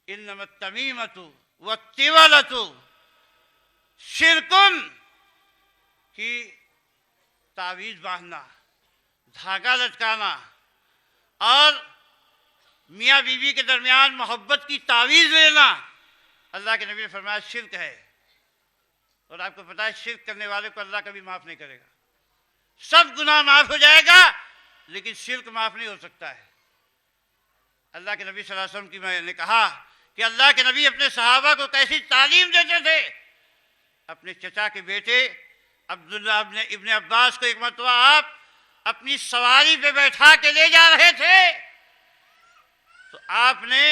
انما التمیمۃ والطیولۃ شرکن، کی تعویذ باندھنا، دھاگا لٹکانا اور میاں بیوی کے درمیان محبت کی تعویذ لینا، اللہ کے نبی نے فرمایا شرک ہے۔ اور آپ کو پتا ہے شرک کرنے والے کو اللہ کبھی معاف نہیں کرے گا۔ سب گناہ معاف ہو جائے گا لیکن شرک معاف نہیں ہو سکتا ہے۔ اللہ کے نبی صلی اللہ علیہ وسلم کی میں نے کہا کہ اللہ کے نبی اپنے صحابہ کو کیسی تعلیم دیتے تھے۔ اپنے چچا کے بیٹے عبداللہ ابن عباس کو ایک مرتبہ آپ اپنی سواری پہ بیٹھا کے لے جا رہے تھے تو آپ نے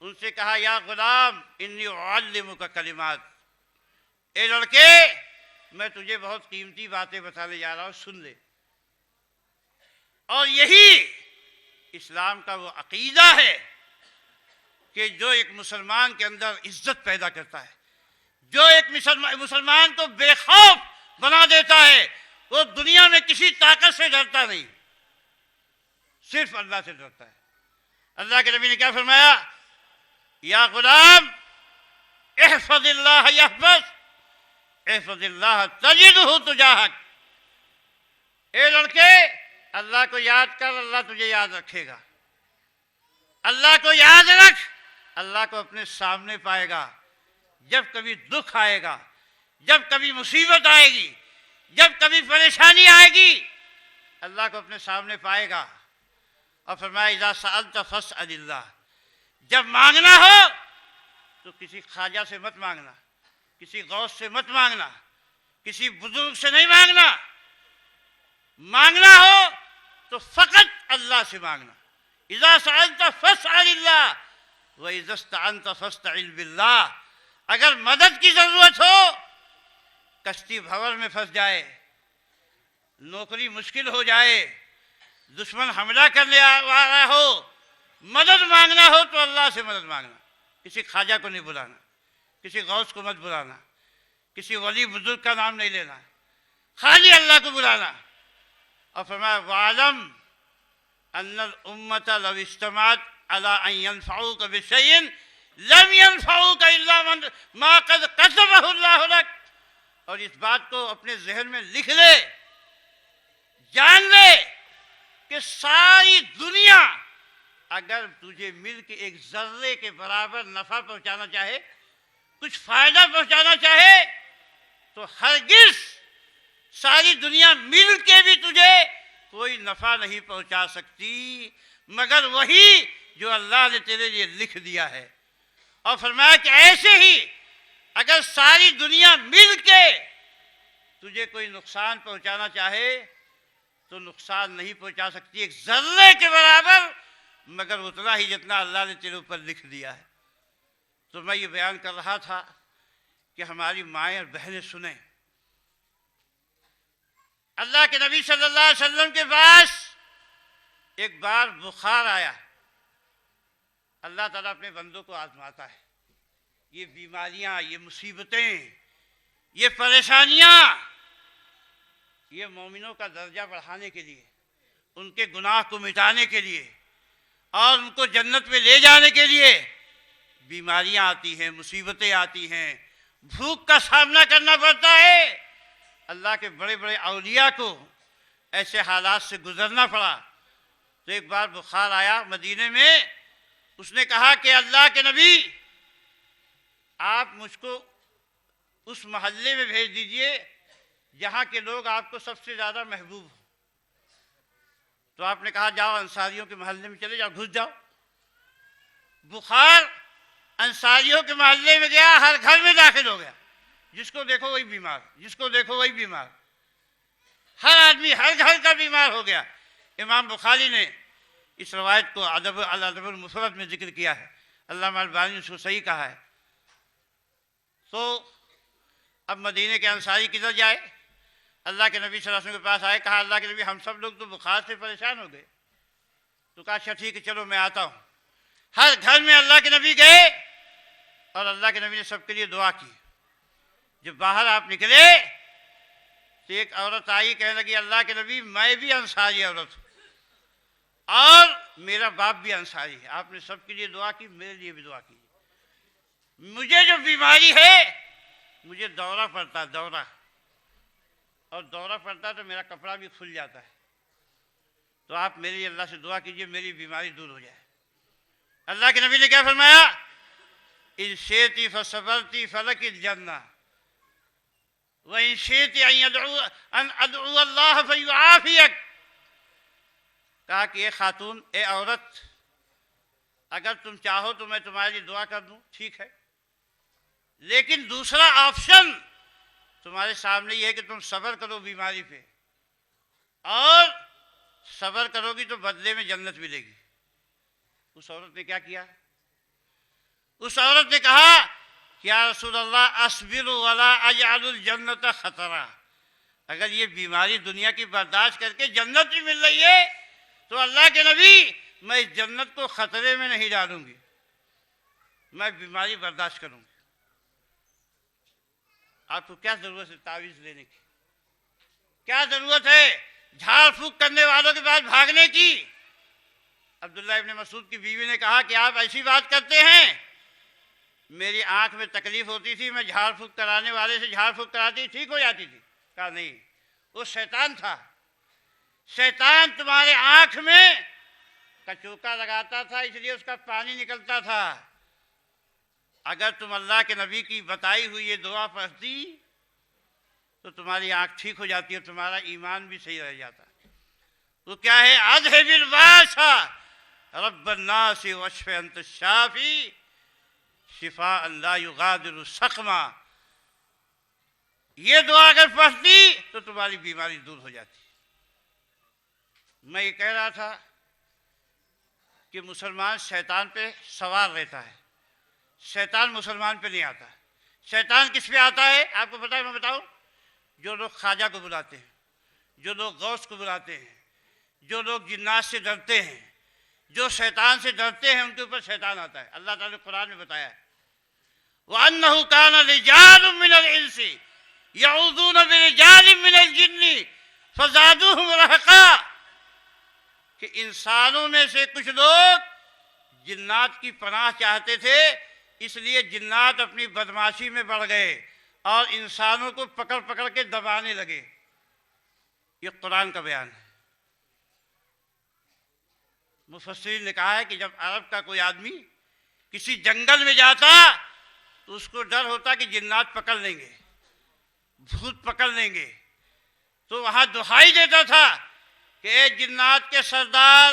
ان سے کہا یا غلام انی اعلمک کلمات، اے لڑکے میں تجھے بہت قیمتی باتیں بتانے جا رہا ہوں، سن لے۔ اور یہی اسلام کا وہ عقیدہ ہے کہ جو ایک مسلمان کے اندر عزت پیدا کرتا ہے، جو ایک مسلمان کو بے خوف بنا دیتا ہے، وہ دنیا میں کسی طاقت سے ڈرتا نہیں، صرف اللہ سے ڈرتا ہے۔ اللہ کے نبی نے کیا فرمایا؟ یا غلام احفظ اللہ یحفظ احفظ اللہ تجدہ تجاہک، اے لڑکے اللہ کو یاد کر، اللہ تجھے یاد رکھے گا۔ اللہ کو یاد رکھ، اللہ کو اپنے سامنے پائے گا۔ جب کبھی دکھ آئے گا، جب کبھی مصیبت آئے گی، جب کبھی پریشانی آئے گی، اللہ کو اپنے سامنے پائے گا۔ اور فرمایا اذا سألت فاسأل اللہ، جب مانگنا ہو تو کسی خواجہ سے مت مانگنا، کسی غوث سے مت مانگنا، کسی بزرگ سے نہیں مانگنا، مانگنا ہو تو فقط اللہ سے مانگنا۔ اذا سألت فاسأل اللہ وإذا استعنت فاستعن باللہ، اگر مدد کی ضرورت ہو، کشتی بھنور میں پھنس جائے، نوکری مشکل ہو جائے، دشمن حملہ کرنے آ رہا ہو، مدد مانگنا ہو تو اللہ سے مدد مانگنا، کسی خواجہ کو نہیں بلانا، کسی غوث کو مت بلانا، کسی ولی بزرگ کا نام نہیں لینا، خالی اللہ کو بلانا۔ اور فرمایا وَعَلَمْ أَنَّ الْأُمَّةَ لَوْ اجْتَمَعَتْ عَلَىٰ أَن يَنفَعُوكَ بِشَيْءٍ لَمْ يَنفَعُوكَ إِلَّا مَا قَدْ كَتَبَهُ اللَّهُ لَكَ، اور اس بات کو اپنے ذہن میں لکھ لے، جان لے کہ ساری دنیا اگر تجھے مل کے ایک ذرے کے برابر نفع پہنچانا چاہے، کچھ فائدہ پہنچانا چاہے، تو ہرگز ساری دنیا مل کے بھی تجھے کوئی نفع نہیں پہنچا سکتی مگر وہی جو اللہ نے تیرے لیے لکھ دیا ہے۔ اور فرمایا کہ ایسے ہی اگر ساری دنیا مل کے تجھے کوئی نقصان پہنچانا چاہے تو نقصان نہیں پہنچا سکتی ایک ذرے کے برابر مگر اتنا ہی جتنا اللہ نے تیرے اوپر لکھ دیا ہے۔ تو میں یہ بیان کر رہا تھا کہ ہماری مائیں اور بہنیں سنیں، اللہ کے نبی صلی اللہ علیہ وسلم کے پاس ایک بار بخار آیا۔ اللہ تعالیٰ اپنے بندوں کو آزماتا ہے، یہ بیماریاں، یہ مصیبتیں، یہ پریشانیاں، یہ مومنوں کا درجہ بڑھانے کے لیے، ان کے گناہ کو مٹانے کے لیے اور ان کو جنت میں لے جانے کے لیے بیماریاں آتی ہیں، مصیبتیں آتی ہیں، بھوک کا سامنا کرنا پڑتا ہے۔ اللہ کے بڑے بڑے اولیاء کو ایسے حالات سے گزرنا پڑا۔ تو ایک بار بخار آیا مدینے میں، اس نے کہا کہ اللہ کے نبی آپ مجھ کو اس محلے میں بھیج دیجئے جہاں کے لوگ آپ کو سب سے زیادہ محبوب ہوں۔ تو آپ نے کہا جاؤ انصاریوں کے محلے میں چلے جاؤ، گھس جاؤ۔ بخار انصاریوں کے محلے میں گیا، ہر گھر میں داخل ہو گیا، جس کو دیکھو وہی بیمار، جس کو دیکھو وہی بیمار، ہر آدمی ہر گھر کا بیمار ہو گیا۔ امام بخاری نے اس روایت کو ادب المفرد میں ذکر کیا ہے، علامہ البانی نے اس کو صحیح کہا ہے۔ تو اب مدینے کے انصاری کدھر جائے؟ اللہ کے نبی صلی اللہ علیہ وسلم کے پاس آئے، کہا اللہ کے نبی ہم سب لوگ تو بخار سے پریشان ہو گئے۔ تو کہا اچھا ٹھیک ہے چلو میں آتا ہوں۔ ہر گھر میں اللہ کے نبی گئے اور اللہ کے نبی نے سب کے لیے دعا کی. جب باہر آپ نکلے تو ایک عورت آئی, کہنے لگی اللہ کے نبی میں بھی انصاری عورت ہوں اور میرا باپ بھی انصاری ہے, آپ نے سب کے لیے دعا کی, میرے لیے بھی دعا کی. مجھے جو بیماری ہے, مجھے دورہ پڑتا ہے, دورہ, اور دورہ پڑتا ہے تو میرا کپڑا بھی کھل جاتا ہے, تو آپ میرے لیے اللہ سے دعا کیجئے میری بیماری دور ہو جائے. اللہ کے نبی نے کیا فرمایا؟ ان شئتی فصبرتی فلک الجنہ وان شئتی ان ادعو اللہ فیعافیک. کہا کہ اے خاتون, اے عورت, اگر تم چاہو تو میں تمہارے لیے دعا کر دوں, ٹھیک ہے, لیکن دوسرا آپشن تمہارے سامنے یہ ہے کہ تم صبر کرو بیماری پہ, اور صبر کرو گی تو بدلے میں جنت ملے گی. اس عورت نے کیا کیا؟ اس عورت نے کہا کہ یا رسول اللہ اصبر ولا اجعل الجنت خطرہ, اگر یہ بیماری دنیا کی برداشت کر کے جنت بھی مل رہی ہے تو اللہ کے نبی میں اس جنت کو خطرے میں نہیں ڈالوں گی, میں بیماری برداشت کروں گی. آپ کو کیا ضرورت ہے تعویذ لینے کی؟ کیا ضرورت ہے جھاڑ پھونک کرنے والوں کے پاس بھاگنے کی؟ عبداللہ ابن مسعود کی بیوی نے کہا کہ آپ ایسی بات کرتے ہیں, میری آنکھ میں تکلیف ہوتی تھی, میں جھاڑ پھونک کرانے والے سے جھاڑ پھونک کراتی, ٹھیک ہو جاتی تھی. کہا نہیں, وہ شیطان تھا, شیطان تمہارے آنکھ میں کچوکا لگاتا تھا, اس لیے اس کا پانی نکلتا تھا. اگر تم اللہ کے نبی کی بتائی ہوئی یہ دعا پڑھتی تو تمہاری آنکھ ٹھیک ہو جاتی اور تمہارا ایمان بھی صحیح رہ جاتا. وہ کیا ہے؟ اذهب الباس رب الناس واشف انت الشافی شفاء لا یغادر سقما. یہ دعا اگر پڑھتی تو تمہاری بیماری دور ہو جاتی. میں یہ کہہ رہا تھا کہ مسلمان شیطان پہ سوار رہتا ہے, شیطان مسلمان پہ نہیں آتا. شیطان کس پہ آتا ہے آپ کو پتا ہے؟ میں بتاؤں, جو لوگ خواجہ کو بلاتے ہیں, جو لوگ غوث کو بلاتے ہیں, جو لوگ جنات سے ڈرتے ہیں, جو شیطان سے ڈرتے ہیں, ان کے اوپر شیطان آتا ہے. اللہ تعالیٰ نے قرآن میں بتایا ہے وَأَنَّهُ كَانَ رِجَالٌ مِّنَ الْإِنسِ يَعُوذُونَ بِرِجَالٍ مِّنَ الْجِنِّ فَزَادُوهُمْ رَهَقًا, کہ انسانوں میں سے کچھ لوگ جنات کی پناہ چاہتے تھے, اس لیے جنات اپنی بدماشی میں بڑھ گئے اور انسانوں کو پکڑ پکڑ کے دبانے لگے. یہ قرآن کا بیان ہے. مفسرین نے کہا ہے کہ جب عرب کا کوئی آدمی کسی جنگل میں جاتا تو اس کو ڈر ہوتا کہ جنات پکڑ لیں گے, بھوت پکڑ لیں گے, تو وہاں دہائی دیتا تھا کہ اے جنات کے سردار,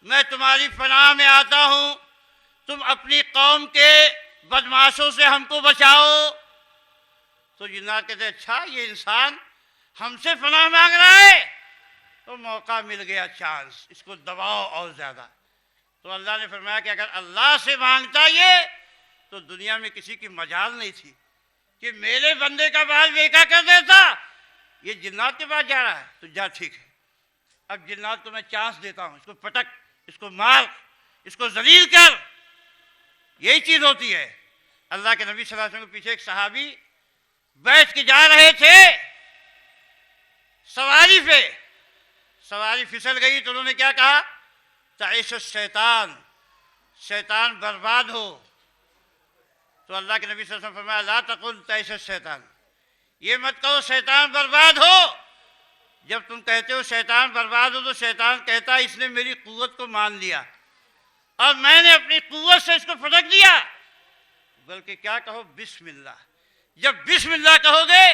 میں تمہاری پناہ میں آتا ہوں, تم اپنی قوم کے بدماشوں سے ہم کو بچاؤ. تو جنات کہتے اچھا یہ انسان ہم سے پناہ مانگ رہا ہے, تو موقع مل گیا, چانس, اس کو دباؤ اور زیادہ. تو اللہ نے فرمایا کہ اگر اللہ سے مانگتا یہ تو دنیا میں کسی کی مجال نہیں تھی کہ میرے بندے کا بال بیکا کر دیتا, یہ جنات کے پاس جا رہا ہے تو جا, ٹھیک ہے, اب جنات کو میں چانس دیتا ہوں, اس کو پٹک, اس کو مار, اس کو ذلیل کر. یہی چیز ہوتی ہے. اللہ کے نبی صلی اللہ علیہ وسلم کے پیچھے ایک صحابی بیٹھ کے جا رہے تھے سواری پہ, سواری پھسل گئی تو انہوں نے کیا کہا؟ تعیش الشیطان, شیطان برباد ہو. تو اللہ کے نبی صلی اللہ علیہ وسلم فرمایا لا تقل تعیش الشیطان, یہ مت کہو شیطان برباد ہو. جب تم کہتے ہو شیطان برباد ہو تو شیطان کہتا ہے اس نے میری قوت کو مان لیا اور میں نے اپنی قوت سے اس کو پھٹک دیا. بلکہ کیا کہو؟ بسم اللہ. جب بسم اللہ کہو گے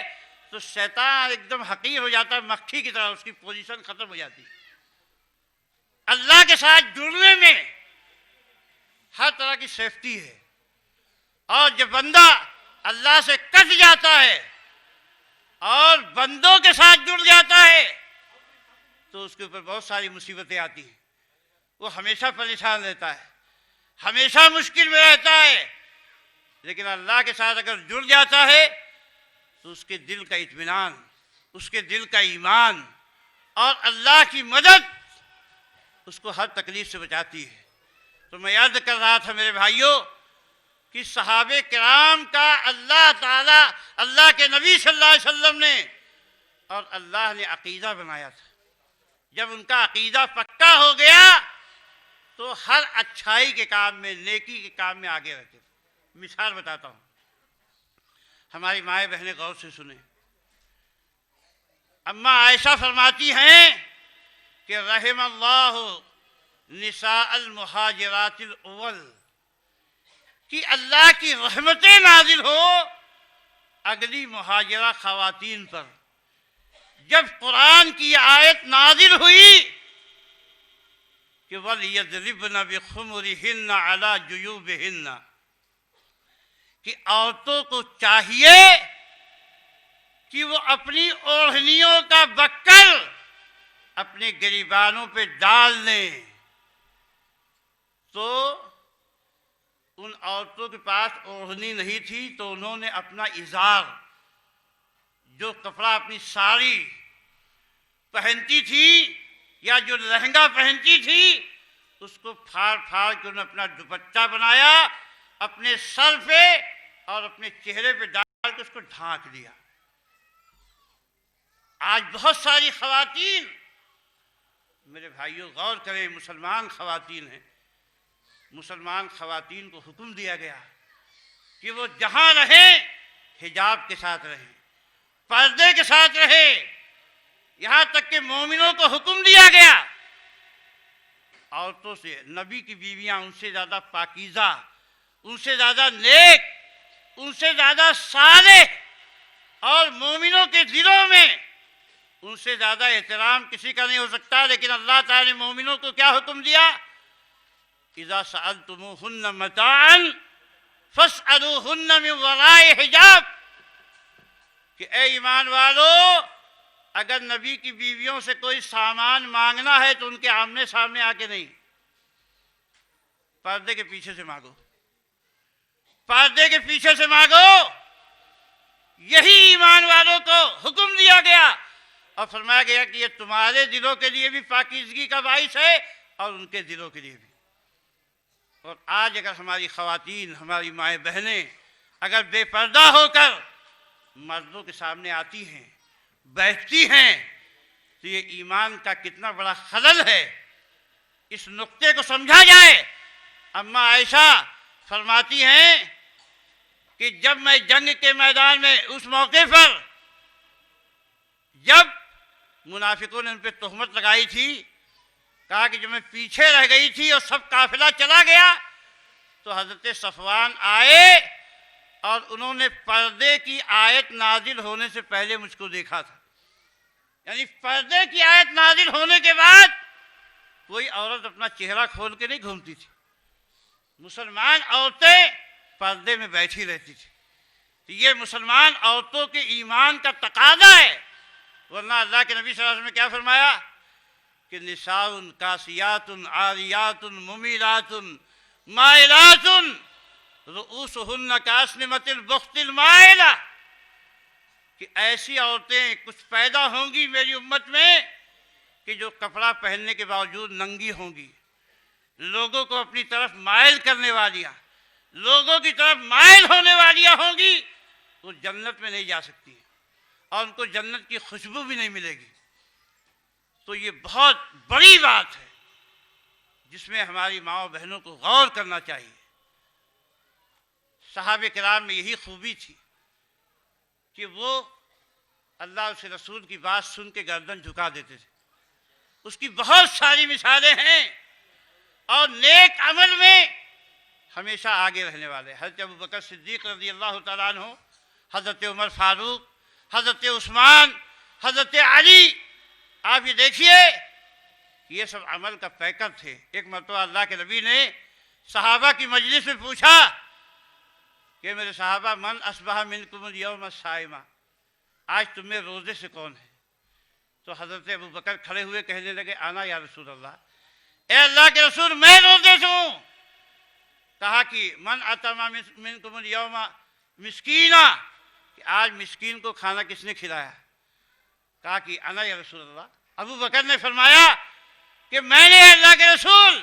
تو شیطان ایک دم حقیر ہو جاتا ہے, مکھی کی طرح, اس کی پوزیشن ختم ہو جاتی. اللہ کے ساتھ جڑنے میں ہر طرح کی سیفٹی ہے, اور جب بندہ اللہ سے کٹ جاتا ہے اور بندوں کے ساتھ جڑ جاتا ہے تو اس کے اوپر بہت ساری مصیبتیں آتی ہیں. وہ ہمیشہ پریشان رہتا ہے, ہمیشہ مشکل میں رہتا ہے. لیکن اللہ کے ساتھ اگر جڑ جاتا ہے تو اس کے دل کا اطمینان, اس کے دل کا ایمان اور اللہ کی مدد اس کو ہر تکلیف سے بچاتی ہے. تو میں یاد کر رہا تھا میرے بھائیوں کہ صحابہ کرام کا اللہ تعالیٰ، اللہ کے نبی صلی اللہ علیہ وسلم نے اور اللہ نے عقیدہ بنایا تھا۔ جب ان کا عقیدہ پکا ہو گیا تو ہر اچھائی کے کام میں، نیکی کے کام میں آگے رہتے تھے۔ مثال بتاتا ہوں، ہماری مائیں بہنیں غور سے سنیں۔ اماں عائشہ فرماتی ہیں کہ رحم اللہ نساء المہاجرات الاول، کہ اللہ کی رحمتیں نازل ہو اگلی مہاجرہ خواتین پر۔ جب قرآن کی آیت نازل ہوئی کہ وَلْيَضْرِبْنَ بِخُمُرِهِنَّ عَلَى جُيُوبِهِنَّ، کہ عورتوں کو چاہیے کہ وہ اپنی اوڑھنیوں کا بکل اپنے گریبانوں پہ ڈال لیں۔ تو ان عورتوں کے پاس اوڑھنی نہیں تھی تو انہوں نے اپنا ازار، جو کپڑا اپنی ساڑی پہنتی تھی یا جو لہنگا پہنتی تھی، اس کو پھاڑ پھاڑ کے انہوں نے اپنا دوپٹہ بنایا، اپنے سر پہ اور اپنے چہرے پہ ڈال کے اس کو ڈھانک دیا۔ آج بہت ساری خواتین، میرے بھائیوں غور کریں، مسلمان خواتین ہیں، مسلمان خواتین کو حکم دیا گیا کہ وہ جہاں رہیں حجاب کے ساتھ رہیں، پردے کے ساتھ رہیں۔ یہاں تک کہ مومنوں کو حکم دیا گیا عورتوں سے، نبی کی بیویاں ان سے زیادہ پاکیزہ، ان سے زیادہ نیک، ان سے زیادہ صالح، اور مومنوں کے دلوں میں ان سے زیادہ احترام کسی کا نہیں ہو سکتا۔ لیکن اللہ تعالیٰ نے مومنوں کو کیا حکم دیا؟ اذا سألتموهن متاعا فاسألوهن من وراء حجاب، کہ اے ایمان والو، اگر نبی کی بیویوں سے کوئی سامان مانگنا ہے تو ان کے آمنے سامنے آ کے نہیں، پردے کے پیچھے سے مانگو، پردے کے پیچھے سے مانگو۔ یہی ایمان والوں کو حکم دیا گیا اور فرمایا گیا کہ یہ تمہارے دلوں کے لیے بھی پاکیزگی کا باعث ہے اور ان کے دلوں کے لیے بھی۔ اور آج اگر ہماری خواتین، ہماری مائیں بہنیں اگر بے پردہ ہو کر مردوں کے سامنے آتی ہیں، بیٹھتی ہیں، تو یہ ایمان کا کتنا بڑا خلل ہے، اس نقطے کو سمجھا جائے۔ اماں عائشہ فرماتی ہیں کہ جب میں جنگ کے میدان میں، اس موقع پر جب منافقوں نے ان پہ تہمت لگائی تھی، کہا کہ جب میں پیچھے رہ گئی تھی اور سب قافلہ چلا گیا تو حضرت صفوان آئے اور انہوں نے پردے کی آیت نازل ہونے سے پہلے مجھ کو دیکھا تھا۔ یعنی پردے کی آیت نازل ہونے کے بعد کوئی عورت اپنا چہرہ کھول کے نہیں گھومتی تھی، مسلمان عورتیں پردے میں بیٹھی رہتی تھی۔ یہ مسلمان عورتوں کے ایمان کا تقاضا ہے، ورنہ اللہ کے نبی صلی اللہ علیہ وسلم نے کیا فرمایا کہ نساء کاسیات عاریات ممیلات مائلات رؤوسہن کاسنمۃ البخت المائلہ، کہ ایسی عورتیں کچھ پیدا ہوں گی میری امت میں کہ جو کپڑا پہننے کے باوجود ننگی ہوں گی، لوگوں کو اپنی طرف مائل کرنے والیاں، لوگوں کی طرف مائل ہونے والیاں ہوں گی، وہ جنت میں نہیں جا سکتی اور ان کو جنت کی خوشبو بھی نہیں ملے گی۔ تو یہ بہت بڑی بات ہے جس میں ہماری ماؤں بہنوں کو غور کرنا چاہیے۔ صحابہ کرام میں یہی خوبی تھی کہ وہ اللہ اور اس کے رسول کی بات سن کے گردن جھکا دیتے تھے۔ اس کی بہت ساری مثالیں ہیں، اور نیک عمل میں ہمیشہ آگے رہنے والے حضرت ابوبکر صدیق رضی اللہ تعالیٰ عنہ، حضرت عمر فاروق، حضرت عثمان، حضرت علی، آپ یہ دیکھیے یہ سب عمل کا پیکر تھے۔ ایک مرتبہ اللہ کے نبی نے صحابہ کی مجلس میں پوچھا کہ میرے صحابہ، من اصبح منکم اليوم صائما، آج تم میں روزے سے کون ہے؟ تو حضرت ابوبکر کھڑے ہوئے کہنے لگے انا یا رسول اللہ، اے اللہ کے رسول میں روزے سے ہوں۔ کہا کہ من اطعم منکم اليوم مسکینا، کہ آج مسکین کو کھانا کس نے کھلایا؟ کہا کہ انا یا رسول اللہ۔ ابو بکر نے فرمایا کہ میں نے اللہ کے رسول۔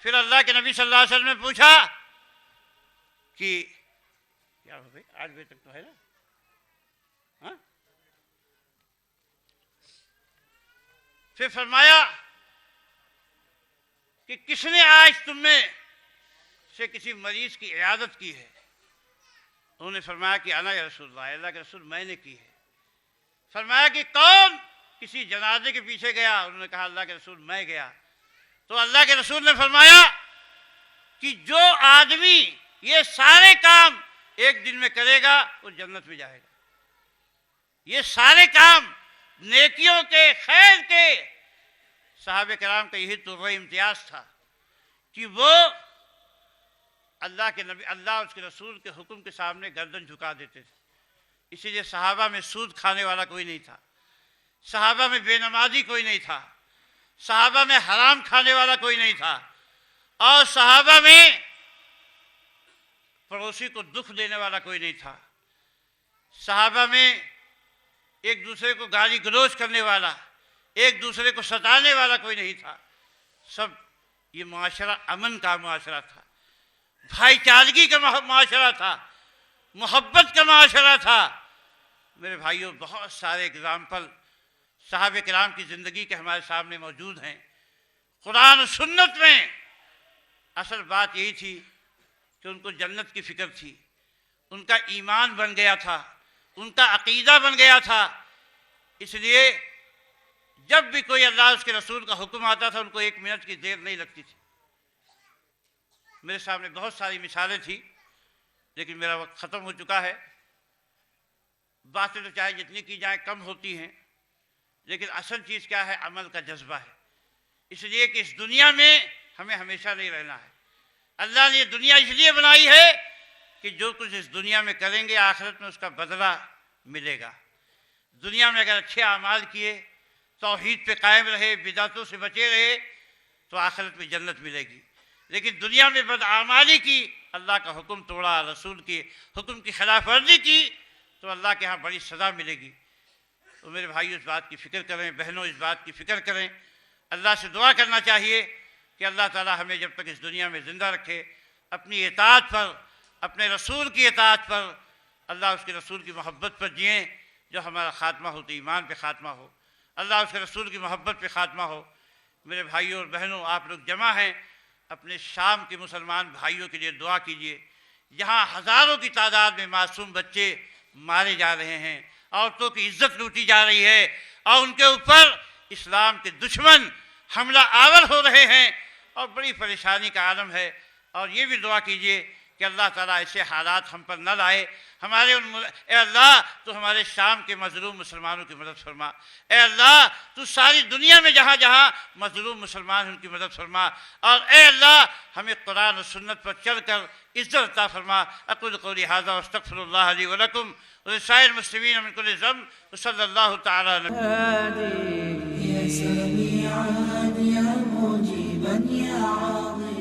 پھر اللہ کے نبی صلی اللہ علیہ وسلم نے پوچھا کہ کیا ہو بھائی 8 بجے تک تو ہے نا؟ ہاں؟ پھر فرمایا کہ کس نے آج تم میں سے کسی مریض کی عیادت کی ہے؟ انہوں نے فرمایا کہ انا یا رسول اللہ، اللہ کے رسول میں نے کی ہے۔ فرمایا کہ کون کسی جنازے کے پیچھے گیا؟ انہوں نے کہا اللہ کے رسول میں گیا۔ تو اللہ کے رسول نے فرمایا کہ جو آدمی یہ سارے کام ایک دن میں کرے گا وہ جنت میں جائے گا۔ یہ سارے کام نیکیوں کے، خیر کے، صحابہ کرام کا یہی تو امتیاز تھا کہ وہ اللہ کے نبی، اللہ اور اس کے رسول کے حکم کے سامنے گردن جھکا دیتے تھے۔ اسی لیے صحابہ میں سود کھانے والا کوئی نہیں تھا، صحابہ میں بے نمازی کوئی نہیں تھا، صحابہ میں حرام کھانے والا کوئی نہیں تھا، اور صحابہ میں پڑوسی کو دکھ دینے والا کوئی نہیں تھا، صحابہ میں ایک دوسرے کو گالی گلوچ کرنے والا، ایک دوسرے کو ستانے والا کوئی نہیں تھا۔ سب یہ معاشرہ امن کا معاشرہ تھا، بھائی چارگی کا معاشرہ تھا، محبت کا معاشرہ تھا۔ میرے بھائیوں، بہت سارے اگزامپل صحابہ کرام کی زندگی کے ہمارے سامنے موجود ہیں۔ قرآن و سنت میں اصل بات یہی تھی کہ ان کو جنت کی فکر تھی، ان کا ایمان بن گیا تھا، ان کا عقیدہ بن گیا تھا۔ اس لیے جب بھی کوئی اللہ اس کے رسول کا حکم آتا تھا ان کو 1 منٹ کی دیر نہیں لگتی تھی۔ میرے سامنے بہت ساری مثالیں تھیں، لیکن میرا وقت ختم ہو چکا ہے۔ باتیں تو چاہے جتنی کی جائیں کم ہوتی ہیں، لیکن اصل چیز کیا ہے؟ عمل کا جذبہ ہے۔ اس لیے کہ اس دنیا میں ہمیں ہمیشہ نہیں رہنا ہے۔ اللہ نے یہ دنیا اس لیے بنائی ہے کہ جو کچھ اس دنیا میں کریں گے آخرت میں اس کا بدلہ ملے گا۔ دنیا میں اگر اچھے اعمال کیے، توحید پہ قائم رہے، بدعتوں سے بچے رہے، تو آخرت میں جنت ملے گی۔ لیکن دنیا میں بدعمالی کی، اللہ کا حکم توڑا، رسول کے حکم کی خلاف ورزی کی، تو اللہ کے ہاں بڑی سزا ملے گی۔ تو میرے بھائیو اس بات کی فکر کریں، بہنوں اس بات کی فکر کریں۔ اللہ سے دعا کرنا چاہیے کہ اللہ تعالی ہمیں جب تک اس دنیا میں زندہ رکھے اپنی اطاعت پر، اپنے رسول کی اطاعت پر، اللہ اس کے رسول کی محبت پر جئیں، جو ہمارا خاتمہ ہو تو ایمان پہ خاتمہ ہو، اللہ اس کے رسول کی محبت پہ خاتمہ ہو۔ میرے بھائیوں اور بہنوں، آپ لوگ جمع ہیں، اپنے شام کے مسلمان بھائیوں کے لیے دعا کیجیے، جہاں ہزاروں کی تعداد میں معصوم بچے مارے جا رہے ہیں، عورتوں کی عزت لوٹی جا رہی ہے، اور ان کے اوپر اسلام کے دشمن حملہ آور ہو رہے ہیں، اور بڑی پریشانی کا عالم ہے۔ اور یہ بھی دعا کیجیے کہ اللہ تعالیٰ ایسے حالات ہم پر نہ لائے۔ اے اللہ تو ہمارے شام کے مظلوم مسلمانوں کی مدد فرما۔ اے اللہ تو ساری دنیا میں جہاں جہاں مظلوم مسلمان ہیں ان کی مدد فرما۔ اور اے اللہ ہمیں قرآن و سنت پر چل کر عزت عطا فرما۔ اقول قولی ھذا واستغفر اللہ لی ولکم ولسائر المسلمین من کل ذنب وصلی اللہ تعالی علیہ يا سميعا يا مجيبا يا عظيم